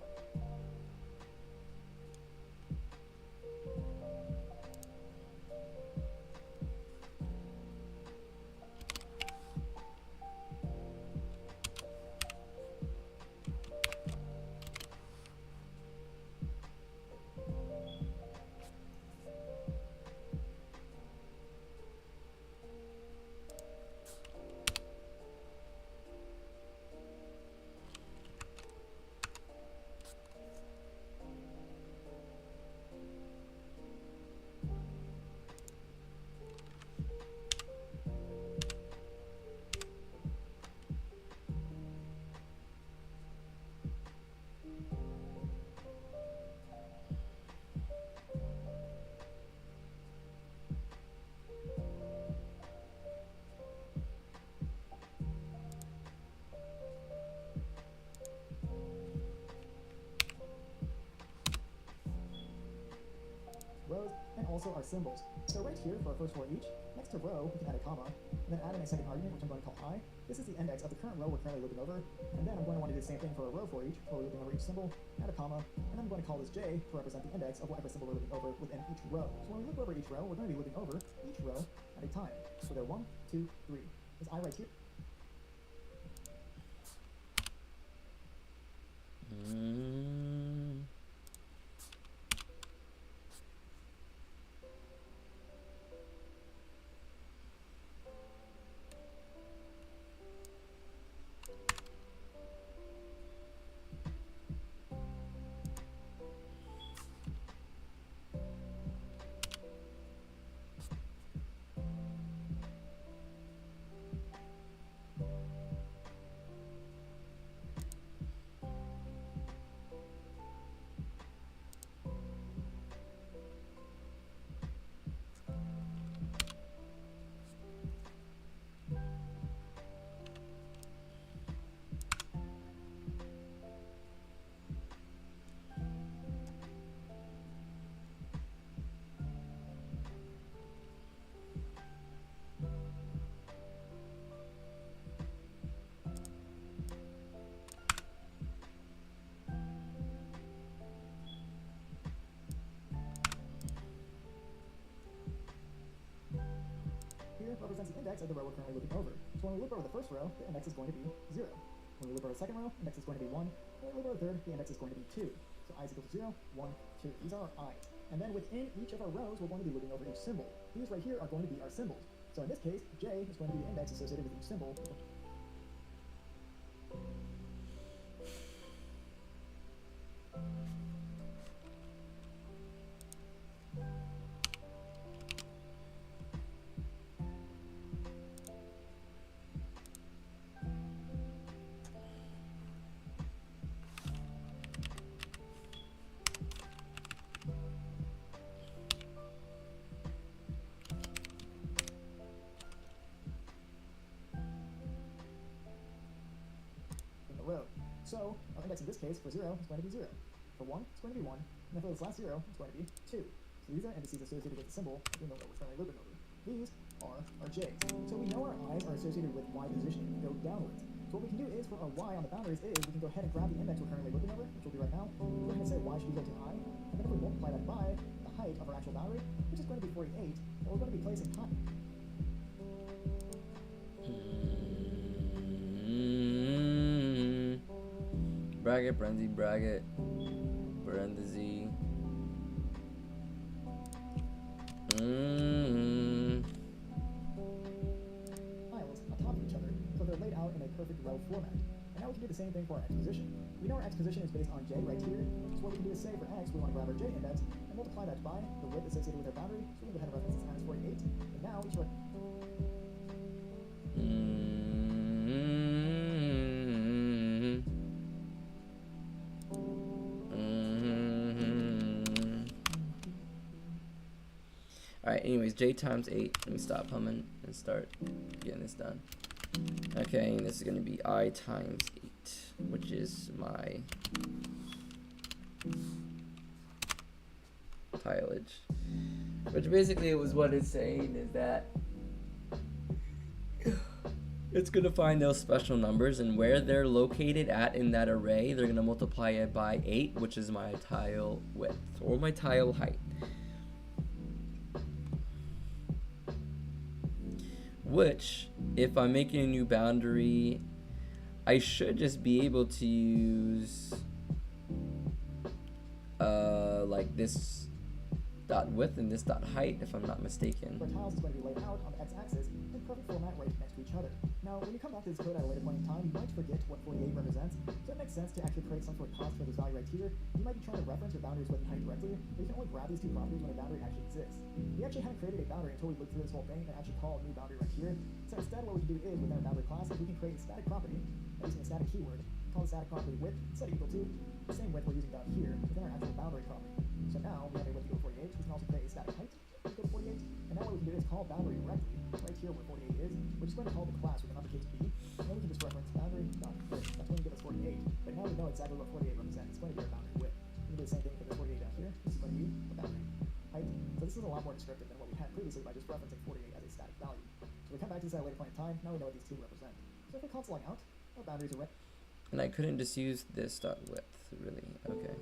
rows, and also our symbols. So right here for our first for each, next to row, we can add a comma, and then add in a second argument, which I'm going to call I. This is the index of the current row we're currently looping over, and then I'm going to want to do the same thing for a row for each, where we're looping over each symbol, add a comma, and then I'm going to call this J to represent the index of whatever symbol we're looping over within each row. So when we loop over each row, we're going to be looping over each row at a time. So there 1, 2, 3. Is I right here? Here represents the index of the row we're currently looping over. So when we loop over the first row, the index is going to be 0. When we loop over the second row, the index is going to be 1. When we loop over the third, the index is going to be 2. So I is equal to 0, 1, 2. These are our i's. And then within each of our rows, we're going to be looping over each symbol. These right here are going to be our symbols. So in this case, J is going to be the index associated with each symbol. index in this case for 0 is going to be 0. For 1, it's going to be 1. And then for this last 0, it's going to be 2. So these are indices associated with the symbol that we know that we're currently looping over. These are our j's. So we know our i's are associated with y positioning and go downwards. So what we can do is for our y on the boundaries is we can go ahead and grab the index we're currently looping over, which will be right now. We're going to say y should be equal to I. And then if we multiply that by the height of our actual boundary, which is going to be 48, then we're going to be placing height. Bracket, parenthesis, bracket, parenthesis. Tiles on top of each other, so they're laid out in a perfect row format. And now we can do the same thing for our x position. We know our x position is based on j right here, so what we can do is say for x, we want to grab our j index and multiply that by the width associated with our boundary, so we can go ahead and reference this as 48, and now each of our Alright, anyways, j times 8. Let me stop humming and start getting this done. Okay, and this is going to be I times 8, which is my tileage. Which basically was what it's saying is that it's going to find those special numbers, and where they're located at in that array, they're going to multiply it by 8, which is my tile width or my tile height. Which, if I'm making a new boundary, I should just be able to use like this dot width and this dot height, if I'm not mistaken. our tiles is going to be laid out on the x-axis in perfect format right next to each other. Now, when you come back to this code at a later point in time, you might forget what 48 represents, so it makes sense to actually create some sort of cost for this value right here. You might be trying to reference your boundaries width and height directly, but you can only grab these two properties when a boundary actually exists. We actually haven't created a boundary until we look through this whole thing and actually call a new boundary right here. So instead, what we can do is, within our boundary class, is we can create a static property using a static keyword, call the static property width set equal to the same width we're using down here within our actual boundary property. So now we have a width equal to 48. We can also create a static height equal to 48. And now what we can do is call boundary directly right here where 48 is. We're just going to call the class with an uppercase B. And then we can just reference boundary.width. That's going to give us 48. But now we know exactly what 48 represents. It's going to be our boundary width. We can do the same thing for this 48 down here. This is going to be the boundary height. So this is a lot more descriptive than what we had previously by just referencing 48 as a static value. So we come back to this at a later point in time. Now we know what these two represent. So if we're consoling out, our boundaries are right. And I couldn't just use this dot width, really. Okay.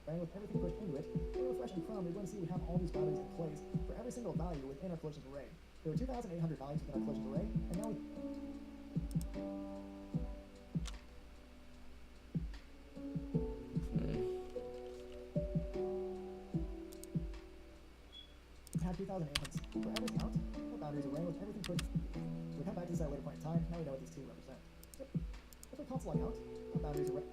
And with everything pushed into it, when we refresh in Chrome, you're going to see we have all these boundaries in place for every single value within our collisions array. There were 2,800 values within our collisions array, and now we have 2,800 for every count. Our boundaries array with everything pushed. So we come back to this at a later point in time. Now we know what these two represent. So if we're consoling out, our boundaries array.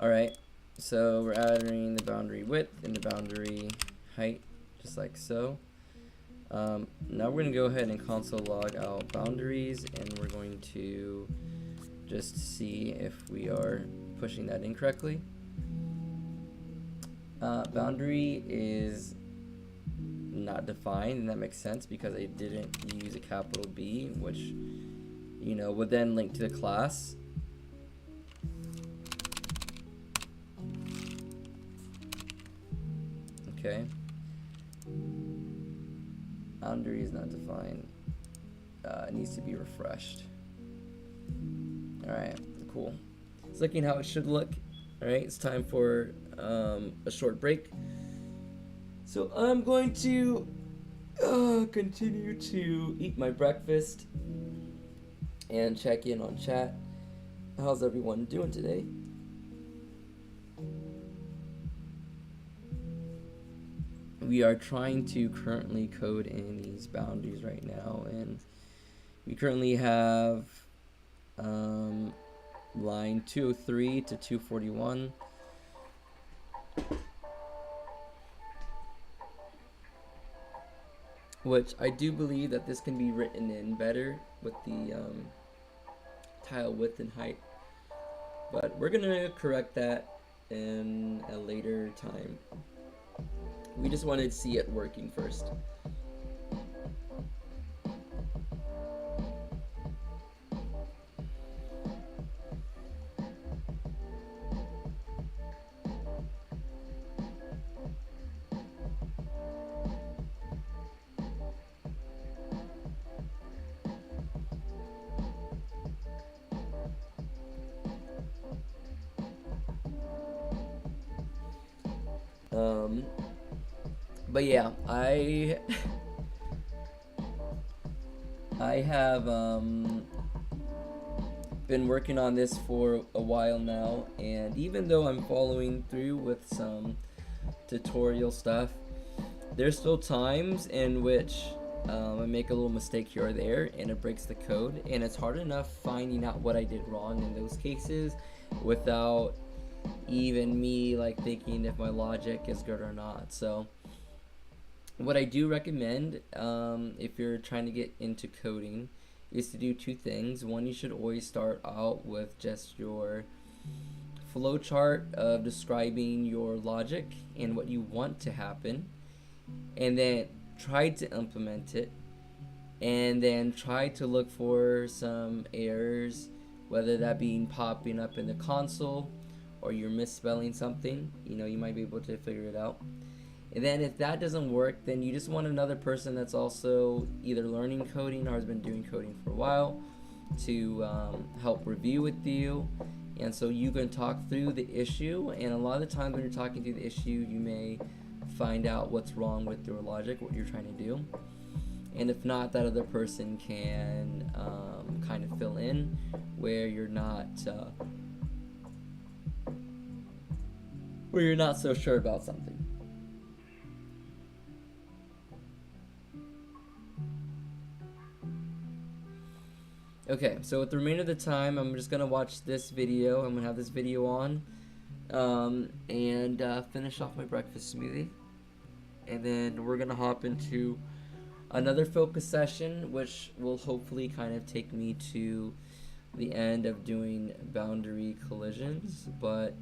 Alright, so we're adding the boundary width and the boundary height, just like so. Now we're going to go ahead and console log out boundaries, and we're going to just see if we are pushing that incorrectly. Boundary is not defined, and that makes sense because I didn't use a capital B, which, you know, would then link to the class. Okay. Boundary is not defined. It needs to be refreshed. Alright, cool. It's looking how it should look. Alright, it's time for a short break. So I'm going to continue to eat my breakfast and check in on chat. How's everyone doing today? We are trying to currently code in these boundaries right now, and we currently have line 203 to 241. Which I do believe that this can be written in better with the tile width and height. But we're gonna correct that in a later time. We just wanted to see it working first. But yeah, I have been working on this for a while now, and even though I'm following through with some tutorial stuff, there's still times in which I make a little mistake here or there and it breaks the code, and it's hard enough finding out what I did wrong in those cases without even me like thinking if my logic is good or not. So what I do recommend if you're trying to get into coding is to do two things. One, you should always start out with just your flowchart of describing your logic and what you want to happen, and then try to implement it, and then try to look for some errors, whether that being popping up in the console or you're misspelling something. You might be able to figure it out. And then if that doesn't work, then you just want another person that's also either learning coding or has been doing coding for a while to help review with you. And so you can talk through the issue, and a lot of the times when you're talking through the issue, you may find out what's wrong with your logic, what you're trying to do. And if not, that other person can kind of fill in where you're not so sure about something. Okay, so with the remainder of the time, I'm just gonna watch this video. I'm gonna have this video on, and finish off my breakfast smoothie, and then we're gonna hop into another focus session, which will hopefully kind of take me to the end of doing boundary collisions. But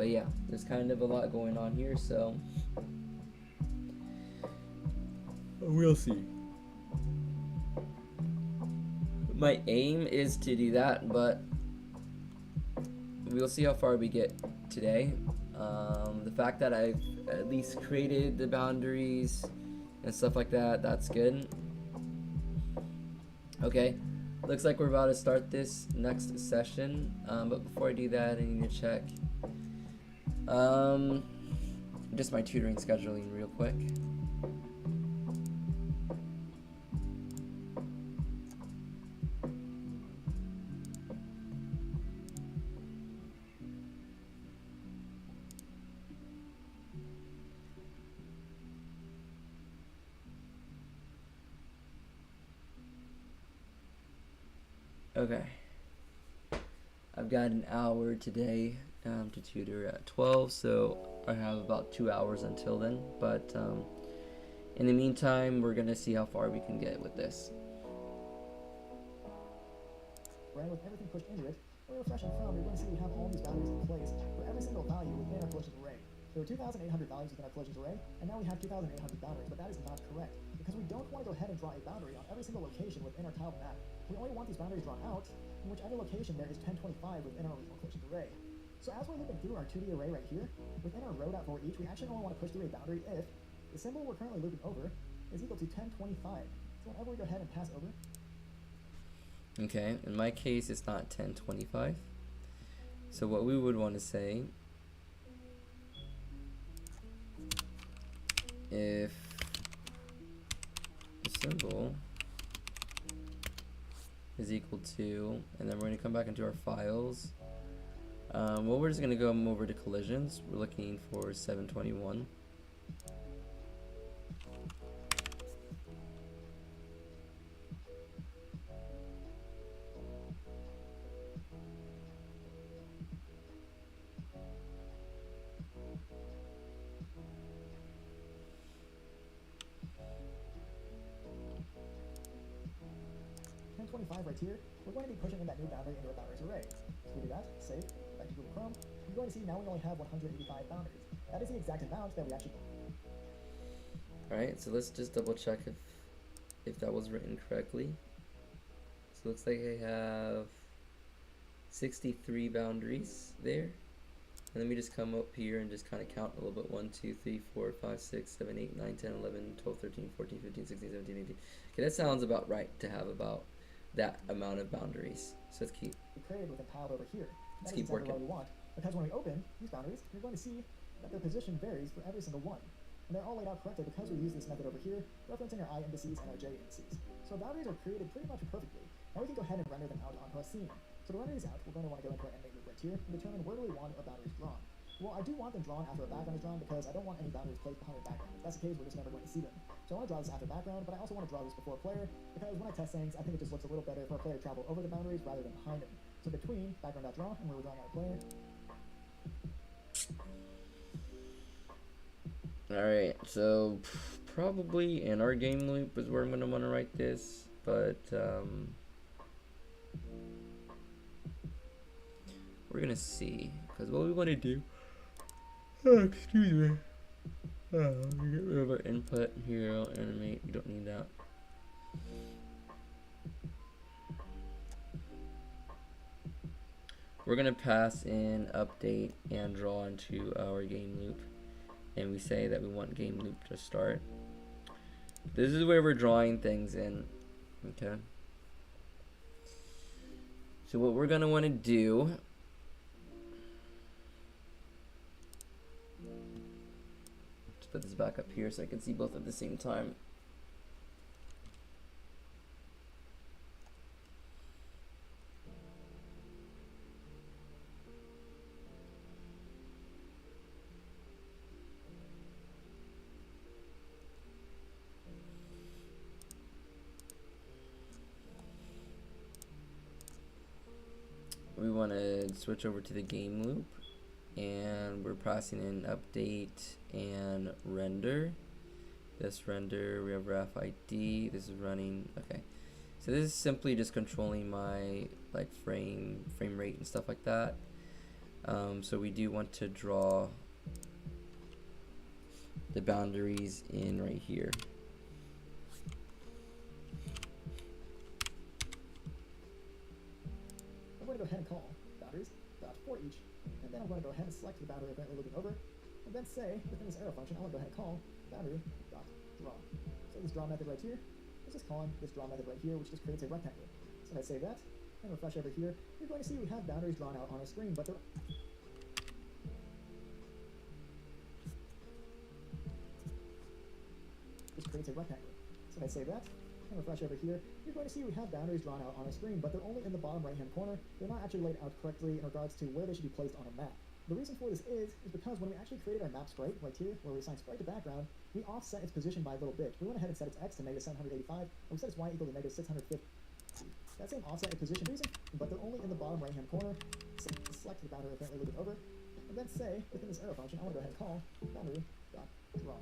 yeah, there's kind of a lot going on here, so we'll see. My aim is to do that, but we'll see how far we get today. The fact that I've at least created the boundaries and stuff like that, that's good. Okay, looks like we're about to start this next session, but before I do that, I need to check just my tutoring scheduling real quick. Okay, I've got an hour today to tutor at 12, so I have about 2 hours until then, but in the meantime, we're gonna see how far we can get with this. Right, with everything pushed into it, when we refresh and found, we're going to see we have all these boundaries in place for every single value within our collisions array. There were 2,800 values within our collisions array, and now we have 2,800 boundaries, but that is not correct, because we don't want to go ahead and draw a boundary on every single location within our tiled map. We only want these boundaries drawn out in whichever location there is 1025 within our original collisions array. So as we're looping through our 2D array right here, within our row.for each, we actually only want to push through a boundary if the symbol we're currently looping over is equal to 1025. So whenever we go ahead and pass over, Okay, in my case, it's not 1025. So what we would want to say, if the symbol is equal to, and then we're going to come back into our files. Well, we're just going to go over to collisions. We're looking for 721. right here, we're going to be pushing in that new boundary into a boundaries array. So we do that, save, back to Google Chrome. You're going to see now we only have 185 boundaries. That is the exact amount that we actually. Alright, so let's just double check if that was written correctly. So it looks like I have 63 boundaries there. And let me just come up here and just kind of count a little bit. 1, 2, 3, 4, 5, 6, 7, 8, 9, 10, 11, 12, 13, 14, 15, 16, 17, 18. Okay, that sounds about right to have about that amount of boundaries. So let's keep created with a piled over here. Let's That keep is exactly working. what we want, because when we open these boundaries, you're going to see that their position varies for every single one. And they're all laid out correctly because we use this method over here, referencing our I indices and our J indices. So our boundaries are created pretty much perfectly. Now we can go ahead and render them out onto our scene. So to render these out, we're going to want to go into our animate loop right here and determine where do we want our boundaries drawn. Well, I do want them drawn after a background is drawn because I don't want any boundaries placed behind a background. If that's the case, we're just never going to see them. So I want to draw this after background, but I also want to draw this before player because when I test things, I think it just looks a little better for a player to travel over the boundaries rather than behind them. So between background.draw and where we're drawing our player. Alright, so probably in our game loop is where I'm going to want to write this, but we're going to see, because what we want to do, excuse me, get rid of our input here, I'll animate, you don't need that. We're going to pass in update and draw into our game loop. And we say that we want game loop to start. This is where we're drawing things in. Okay. So what we're gonna want to do, let's put this back up here so I can see both at the same time. We want to switch over to the game loop, and we're passing in update and render. This render, we have ref ID, this is running. Okay, so this is simply just controlling my like frame rate and stuff like that. So we do want to draw the boundaries in right here. I'm going to go ahead and call boundaries dot for each, and then I'm going to go ahead and select the boundary I'm currently looking over, and then say within this arrow function, I want to go ahead and call boundary dot draw. So this draw method right here, let's just call this draw method right here, which just creates a rectangle. So if I save that and refresh over here, you're going to see we have boundaries drawn out on our screen, but they're just creates a rectangle. So if I save that and refresh over here, you're going to see we have boundaries drawn out on our screen, but they're only in the bottom right-hand corner. They're not actually laid out correctly in regards to where they should be placed on a map. The reason for this is because when we actually created our map sprite right here, where we assigned sprite to background, we offset its position by a little bit. We went ahead and set its x to -785, and we set its y equal to -650. That same offset its position reason, but they're only in the bottom right-hand corner. So select the boundary I'm currently looking over, and then say within this arrow function, I want to go ahead and call boundary dot draw.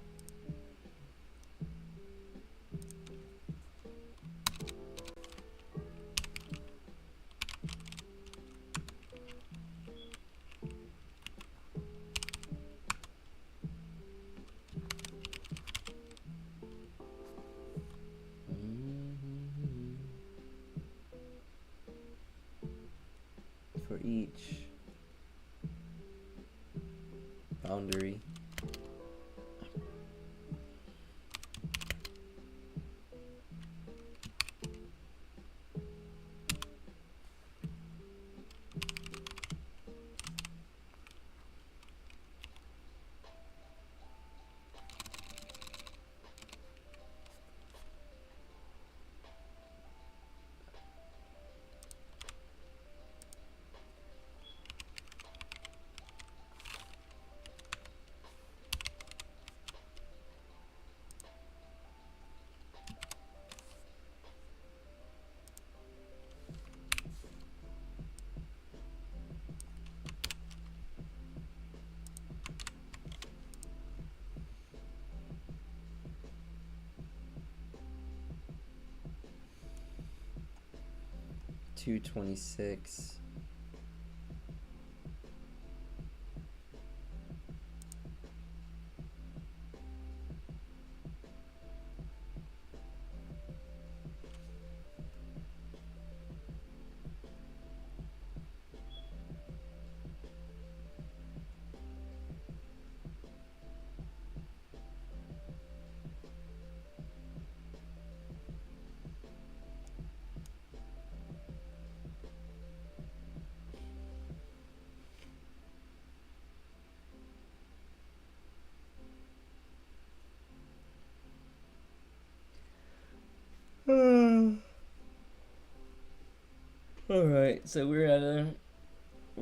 For each boundary, 226. All right, so we're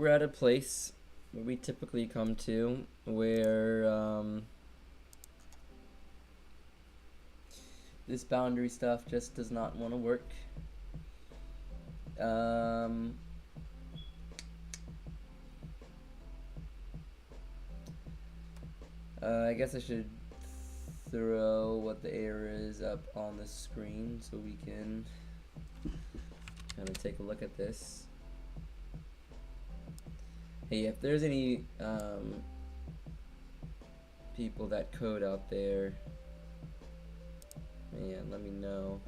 at a place where we typically come to where this boundary stuff just does not want to work. I guess I should throw what the error is up on the screen so we can kind of take a look at this. Hey, if there's any people that code out there, man, let me know.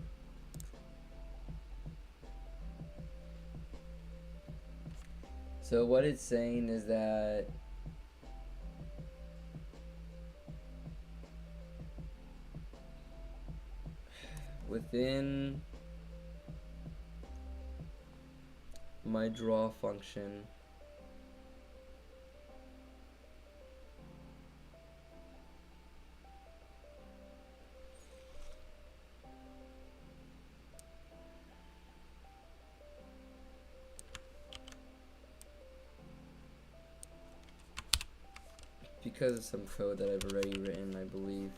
So what it's saying is that within my draw function, because of some code that I've already written, I believe.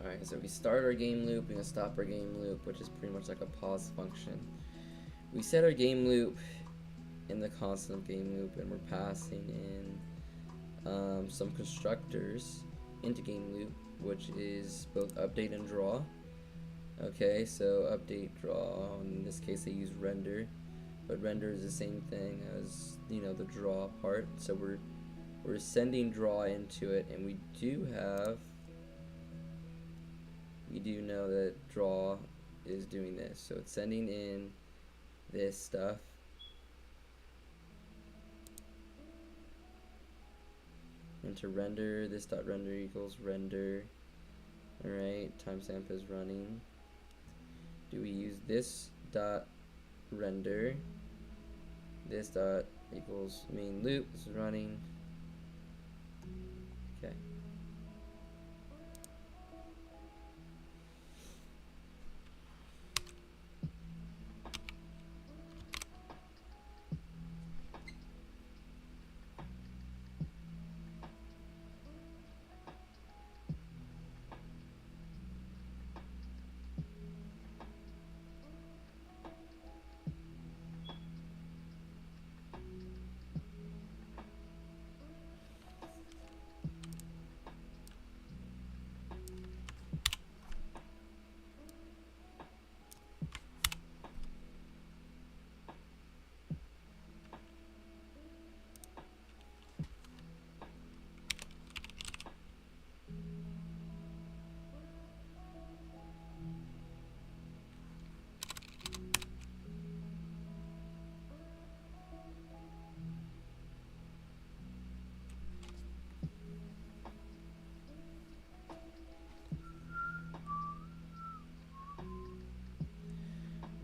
Alright, so we start our game loop, we're gonna stop our game loop, which is pretty much like a pause function. We set our game loop in the constant game loop, and we're passing in some constructors into game loop, which is both update and draw. Okay, so update, draw, in this case they use render, but render is the same thing as, you know, the draw part. So we're sending draw into it, and we do know that draw is doing this, so it's sending in this stuff into render. This dot render equals render. Alright, timestamp is running. Do we use this dot render? This dot equals main loop. This is running. Okay.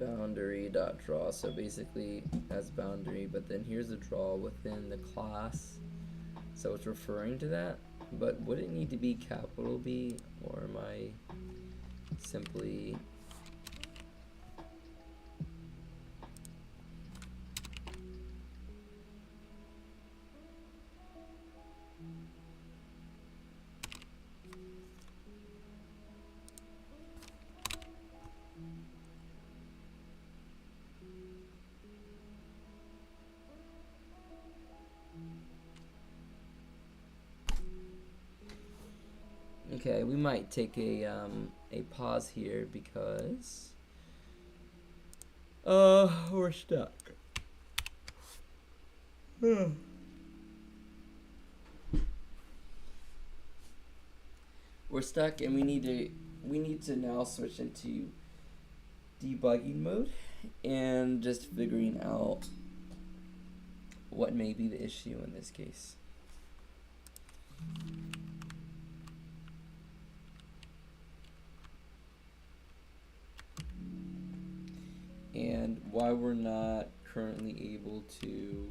boundary dot draw. So basically as boundary, but then here's a draw within the class. So it's referring to that. But would it need to be capital B, or am I simply okay, we might take a pause here because we're stuck. We're stuck, and we need to now switch into debugging mode and just figuring out what may be the issue in this case. And why we're not currently able to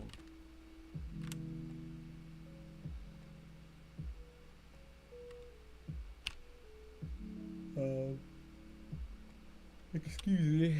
excuse me.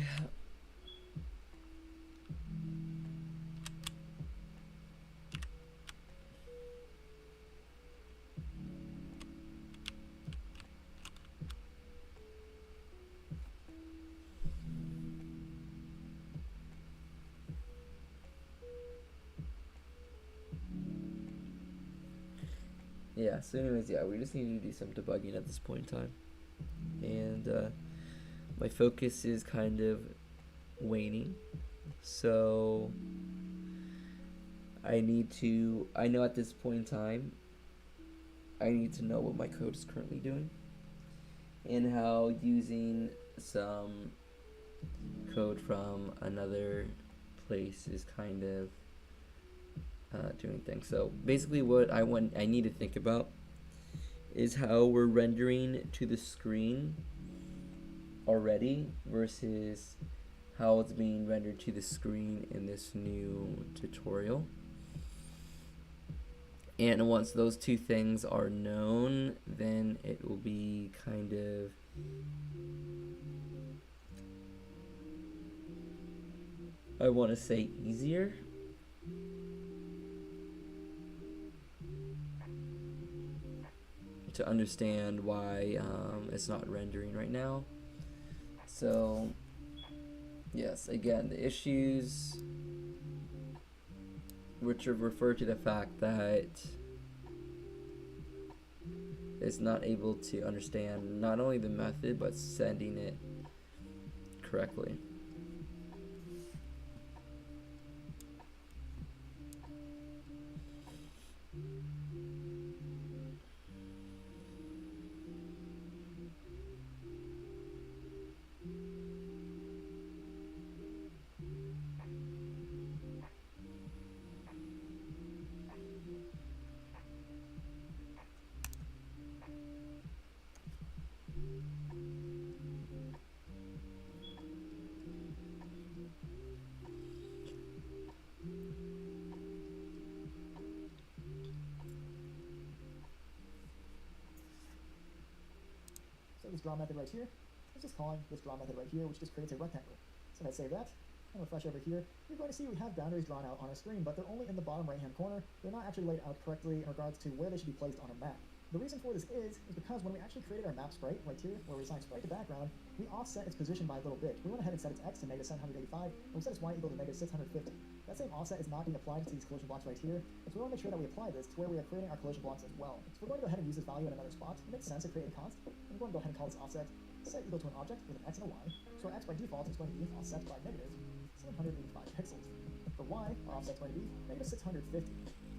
Yeah, so anyways, yeah, we just need to do some debugging at this point in time. And my focus is kind of waning. So I know at this point in time, I need to know what my code is currently doing and how using some code from another place is kind of doing things. So basically what I need to think about is how we're rendering to the screen already versus how it's being rendered to the screen in this new tutorial. And once those two things are known, then it will be kind of I want to say easier. To understand why it's not rendering right now. So yes, again, the issues which refer to the fact that it's not able to understand not only the method but sending it correctly. So this draw method right here is just calling this draw method right here, which just creates a rectangle. So if I save that and refresh over here, you're going to see we have boundaries drawn out on our screen, but they're only in the bottom right hand corner. They're not actually laid out correctly in regards to where they should be placed on a map. The reason for this is because when we actually created our map sprite right here, where we assign sprite to background, we offset its position by a little bit. We went ahead and set its x to -785, and we set its y equal to -650. That same offset is not being applied to these collision blocks right here, and so we want to make sure that we apply this to where we are creating our collision blocks as well. So we're going to go ahead and use this value in another spot. It makes sense to create a const, and we're going to go ahead and call this offset set equal to an object with an x and a y. So our x by default is going to be offset by -785 pixels. For y, our offset is going to be -650.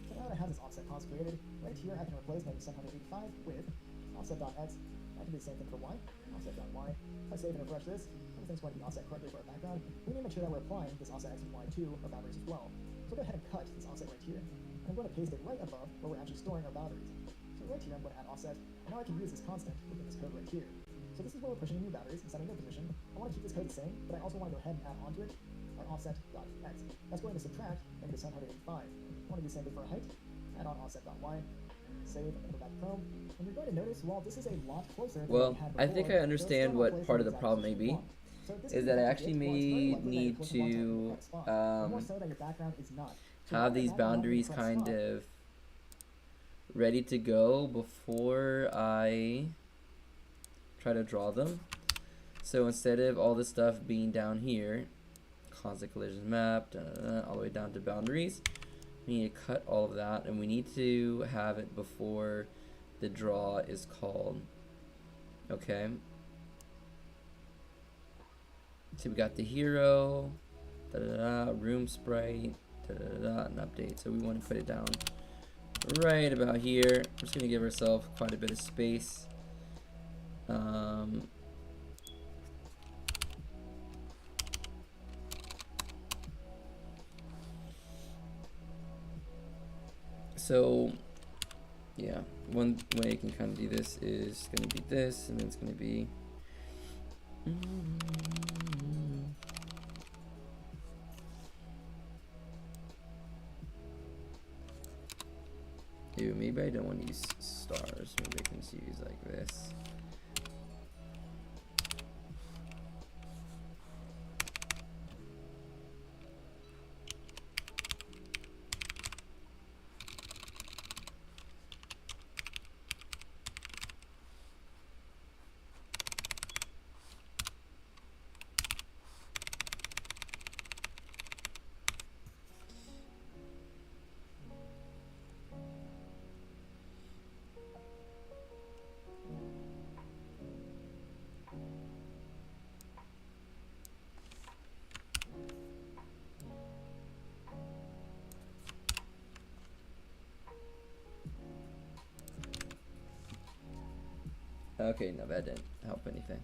So now that I have this offset const created, right here I can replace -785 with offset.x. That can be the same thing for y, offset.y. If I save and refresh this, everything's going to be offset correctly for our background. We need to make sure that we're applying this offset x and y to our boundaries as well. So I'll go ahead and cut this offset right here. And I'm going to paste it right above where we're actually storing our boundaries. So right here I'm going to add offset, and now I can use this constant within this code right here. So So this is where we're pushing in new boundaries and setting their position. I want to keep this code the same, but I also want to go ahead and add onto it our offset.x. That's going to subtract -785. I want to do the same thing for height. Add on offset.y. Save and go back to Chrome. And you're going to notice, while this is a lot closer than Well, we had I before, think I there's understand still no what place part where of the the exact problem may position you be. want. So this Is that I what you actually did. Well, it's very may likely that need your collision wants in the to correct spot. The more so that your background is not. So have now that these your background is in the boundaries correct kind spot, of ready to go before I try to draw them. So instead of all this stuff being down here, constant collision map, all the way down to boundaries, we need to cut all of that, and we need to have it before the draw is called. Okay. So we got the hero, room sprite, and update. So we want to put it down right about here. I'm just gonna give ourselves quite a bit of space. So yeah, one way you can kind of do this is going to be this, and then it's going to be Ew, maybe I don't want to use stars. Maybe I can just use like this. Okay, no, that didn't help anything.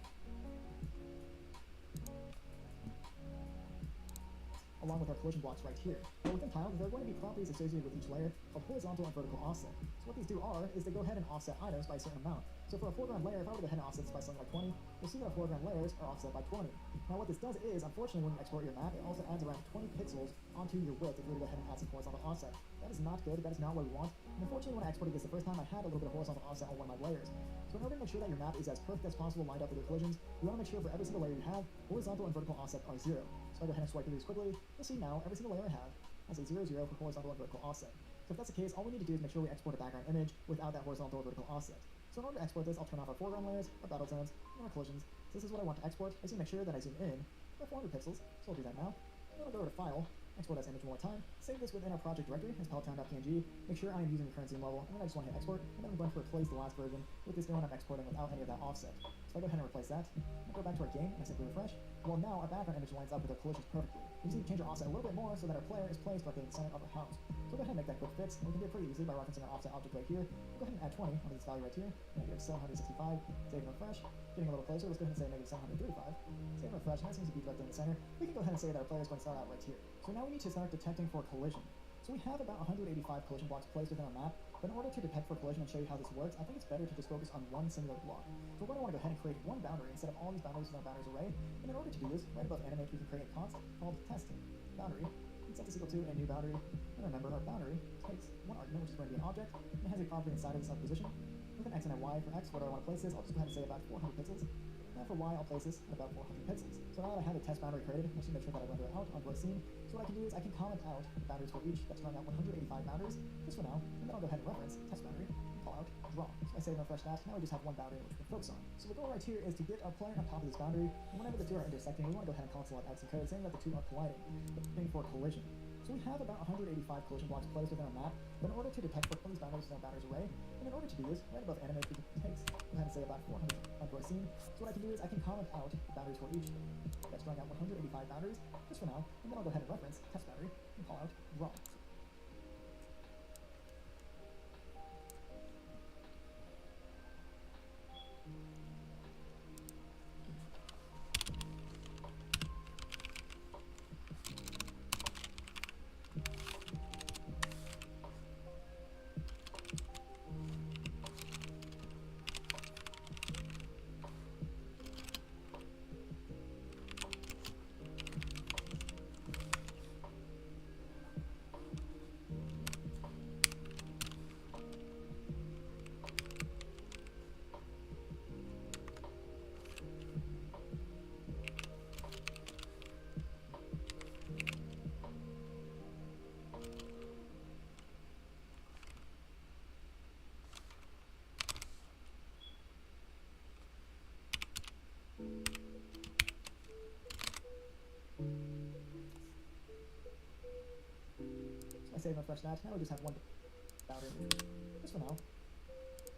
along with our collision blocks right here. But within tiles, there are going to be properties associated with each layer called horizontal and vertical offset. So what these do is they go ahead and offset items by a certain amount. So for a foreground layer, if I were to go ahead and offset this by something like 20, you'll see that our foreground layers are offset by 20. Now what this does is, unfortunately, when you export your map, it also adds around 20 pixels onto your width if you were to go ahead and add some horizontal offset. That is not good, that is not what we want. And unfortunately, when I exported this the first time, I had a little bit of horizontal offset on one of my layers. So in order to make sure that your map is as perfect as possible lined up with your collisions, you want to make sure for every single layer you have, horizontal and vertical offset are 0. So I go ahead and swipe through these quickly. You'll see now every single layer I have has a 0, 0 for horizontal and vertical offset. So if that's the case, all we need to do is make sure we export a background image without that horizontal or vertical offset. So in order to export this, I'll turn off our foreground layers, our battle zones, and our collisions. So this is what I want to export. I just need to make sure that I zoom in about 400 pixels. So I'll do that now. And then I'll go over to File, export as image one more time, save this within our project directory as paletown.png, make sure I am using the current zoom level, and then I just want to hit export, and then I'm going to replace the last version with this new one I'm exporting without any of that offset. So I go ahead and replace that, and go back to our game, and I simply refresh. Well, now our background image lines up with our collisions perfectly. We just need to change our offset a little bit more so that our player is placed directly in the center of our house. So we'll go ahead and make that quick fix, and we can do it pretty easily by referencing our offset object right here. We'll go ahead and add 20 onto this value right here, negative 765, save and refresh. Getting a little closer, let's go ahead and say negative 735, save and refresh, and that seems to be directly in the center. We can go ahead and say that our player is going to start out right here. So now we need to start detecting for collision. So we have about 185 collision blocks placed within our map, but in order to detect for collision and show you how this works, I think it's better to just focus on one singular block. So we're going to want to go ahead and create one boundary instead of all these boundaries in our boundaries array. And in order to do this, right above animate, we can create a const called test boundary, and set this equal to a new boundary. And remember, our boundary takes one argument, which is going to be an object, and it has a property inside of this of position with an x and a y. For x, where do I want to place this? I'll just go ahead and say about 400 pixels. And for y, I'll place this at about 400 pixels. So now that I have a test boundary created, I should make sure that I render it out onto our scene. So what I can do is I can comment out the boundaries for each. That's drawing out 185 boundaries, just for now. And then I'll go ahead and reference test boundary and call out draw. So I save and refresh that. Now we just have one boundary which we can focus on. So the goal right here is to get our player on top of this boundary. And whenever the two are intersecting, we want to go ahead and console out some code saying that the two are colliding, looking for collision. So we have about 185 collision blocks placed within our map, but in order to detect for these boundaries in our boundaries array, and in order to do this, right above animate, we can takes, go ahead and say about 400 onto our scene. So what I can do is I can comment out the boundaries for each. That's drawing out 185 boundaries, just for now, and then I'll go ahead and reference test boundary and call out draw. I save and refresh that. Now we just have one boundary, just for now.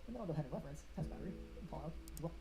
And then I'll go ahead and reference test boundary and call out run.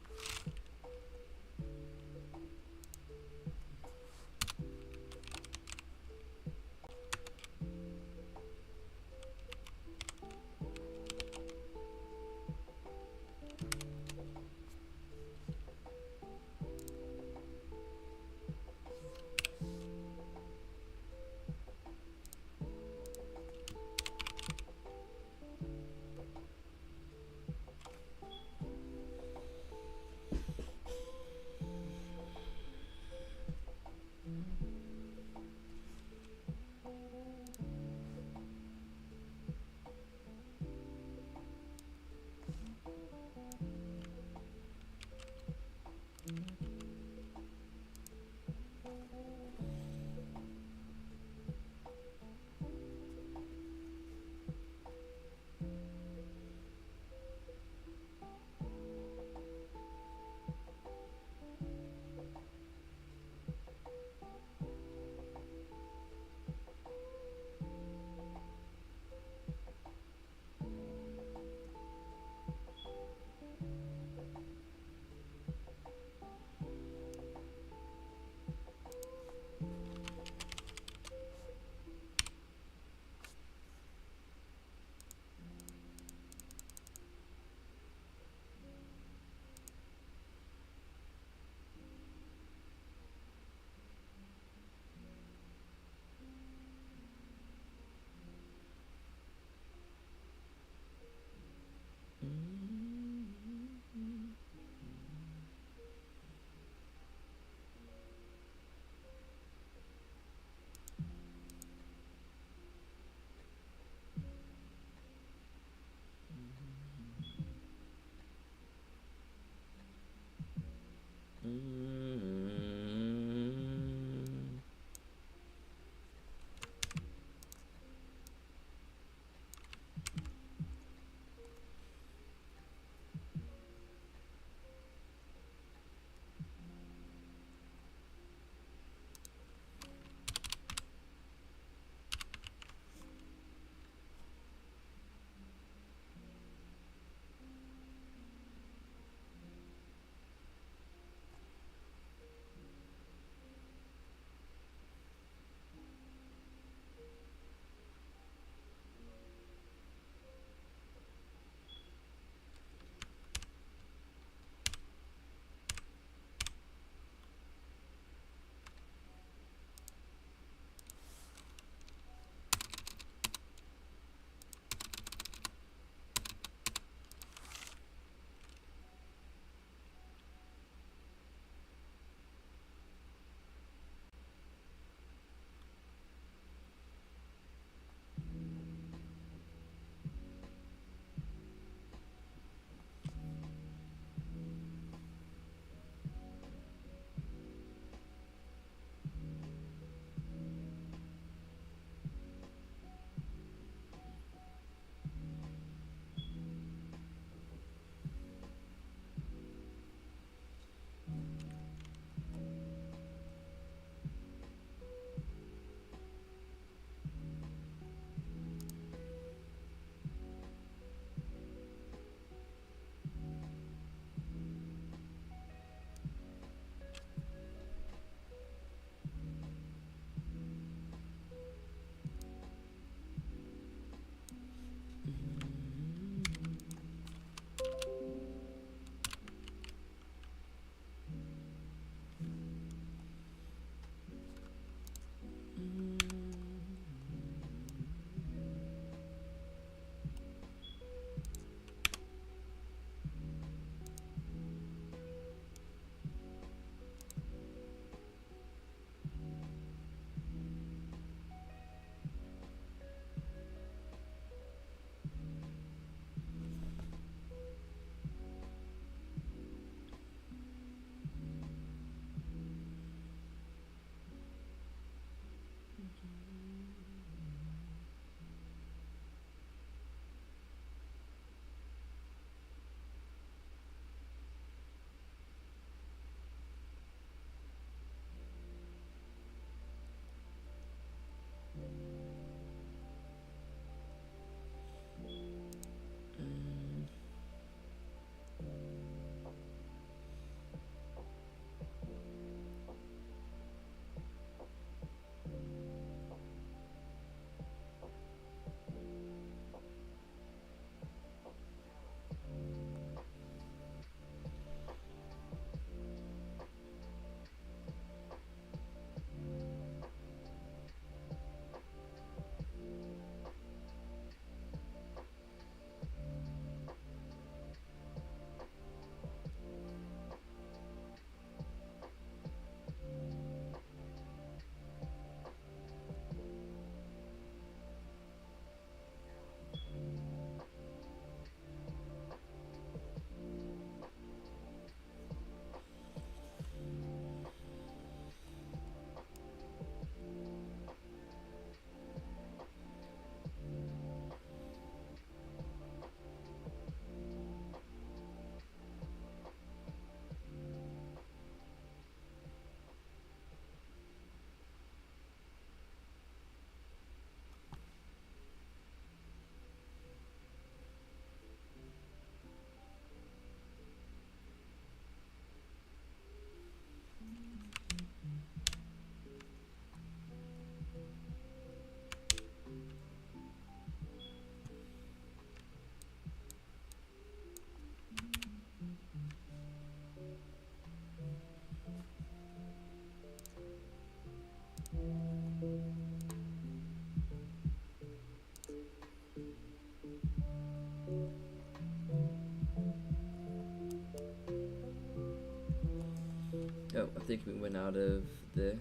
Oh, I think we went out of the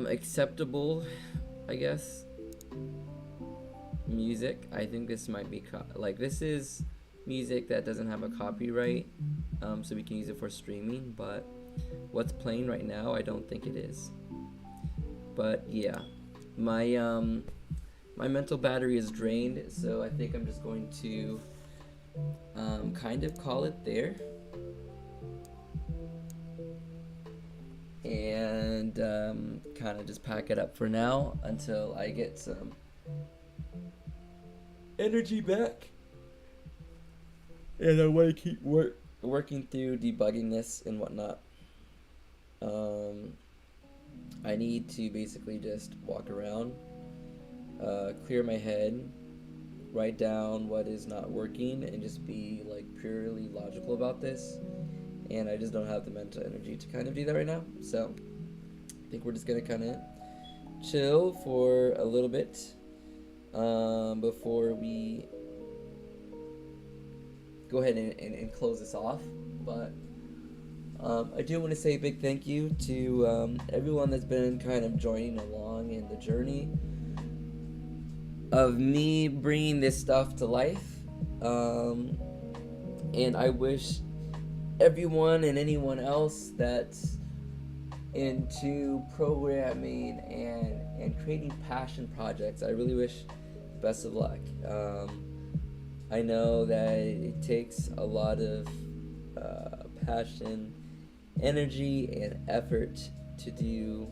acceptable, I guess, music. I think this might be like, this is music that doesn't have a copyright, so we can use it for streaming, but what's playing right now, I don't think it is. But yeah, my my mental battery is drained, so I think I'm just going to kind of call it there, and kind of just pack it up for now until I get some energy back. And I want to keep working through debugging this and whatnot. I need to basically just walk around, clear my head, write down what is not working, and just be like purely logical about this. And I just don't have the mental energy to kind of do that right now. So I think we're just gonna kind of chill for a little bit before we go ahead and close this off. But I do want to say a big thank you to everyone that's been kind of joining along in the journey of me bringing this stuff to life. And I wish everyone and anyone else that's into programming and creating passion projects, I really wish best of luck. I know that it takes a lot of passion, energy, and effort to do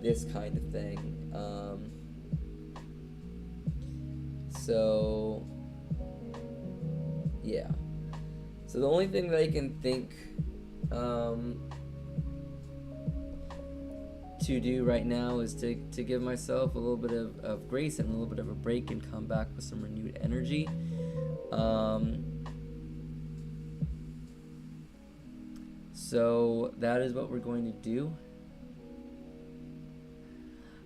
this kind of thing. So yeah. So the only thing that I can think to do right now is to give myself a little bit of grace and a little bit of a break and come back with some renewed energy. So that is what we're going to do.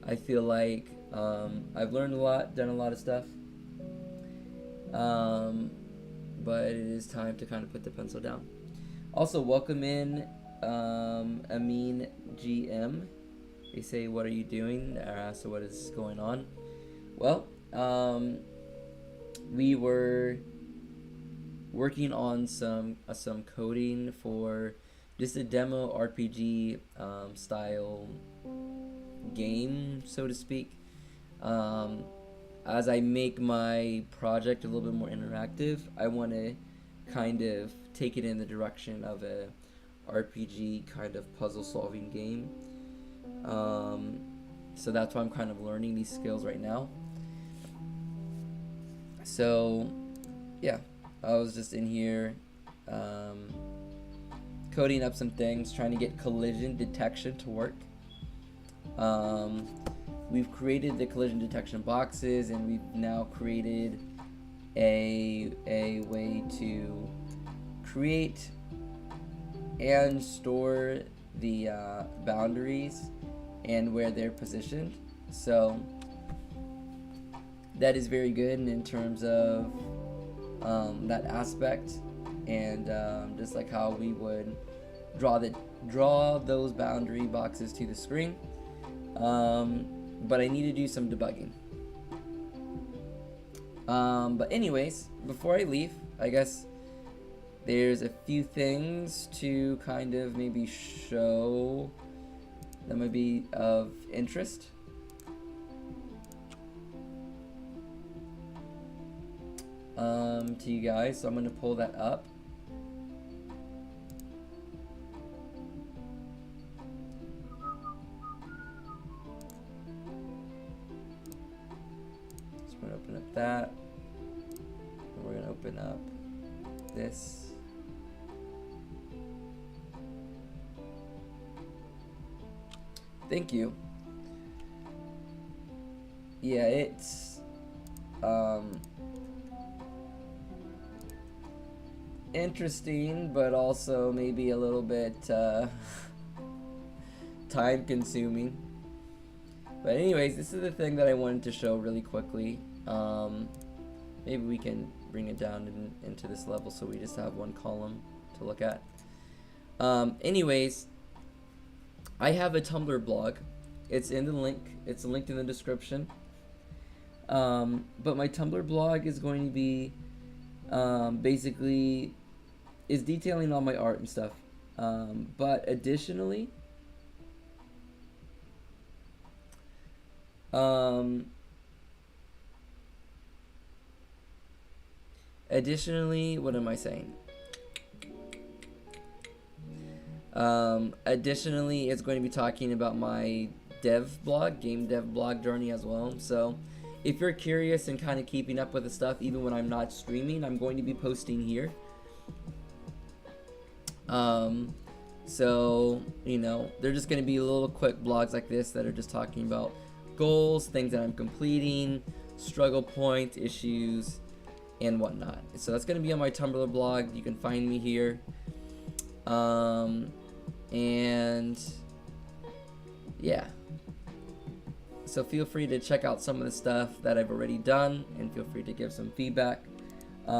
I feel like I've learned a lot, done a lot of stuff, but it is time to kind of put the pencil down. Also, welcome in Amin GM. They say, what are you doing? So what is going on? Well, we were working on some coding for just a demo RPG style game, so to speak. As I make my project a little bit more interactive, I want to kind of take it in the direction of a RPG kind of puzzle solving game. So that's why I'm kind of learning these skills right now. So yeah, I was just in here coding up some things, trying to get collision detection to work. We've created the collision detection boxes, and we've now created a way to create and store the boundaries and where they're positioned. So that is very good in terms of that aspect, and just like how we would draw those boundary boxes to the screen. But I need to do some debugging. But anyways, before I leave, I guess there's a few things to kind of maybe show that might be of interest. To you guys, so I'm going to pull that up. So we're going to open up that, and we're going to open up this. Thank you. Yeah, it's interesting, but also maybe a little bit time consuming. But anyways, this is the thing that I wanted to show really quickly. Maybe we can bring it down into this level so we just have one column to look at. Anyways, I have a Tumblr blog. It's in the link. It's linked in the description. But my Tumblr blog is going to be basically is detailing all my art and stuff. But additionally, what am I saying? Additionally, it's going to be talking about my game dev blog journey as well. So if you're curious and kind of keeping up with the stuff, even when I'm not streaming, I'm going to be posting here. So, you know, they're just going to be little quick blogs like this that are just talking about goals, things that I'm completing, struggle points, issues, and whatnot. So that's going to be on my Tumblr blog. You can find me here. And yeah. So feel free to check out some of the stuff that I've already done, and feel free to give some feedback. I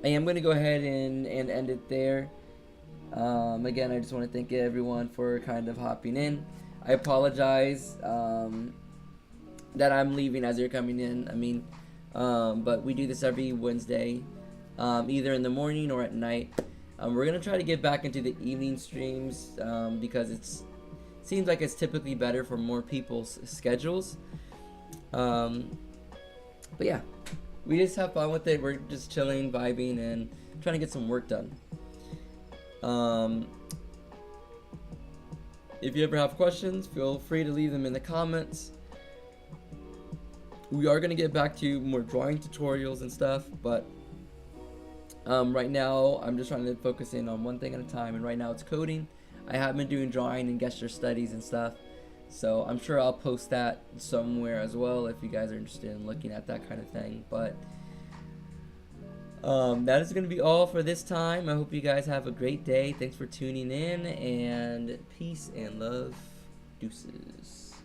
am going to go ahead and end it there. Again, I just want to thank everyone for kind of hopping in. I apologize that I'm leaving as you're coming in. I mean, but we do this every Wednesday, either in the morning or at night. We're going to try to get back into the evening streams because it seems like it's typically better for more people's schedules. But yeah, we just have fun with it. We're just chilling, vibing, and trying to get some work done. If you ever have questions, feel free to leave them in the comments. We are going to get back to more drawing tutorials and stuff, but right now I'm just trying to focus in on one thing at a time, and right now it's coding. I have been doing drawing and gesture studies and stuff, so I'm sure I'll post that somewhere as well if you guys are interested in looking at that kind of thing. But that is going to be all for this time. I hope you guys have a great day. Thanks for tuning in, and peace and love. Deuces.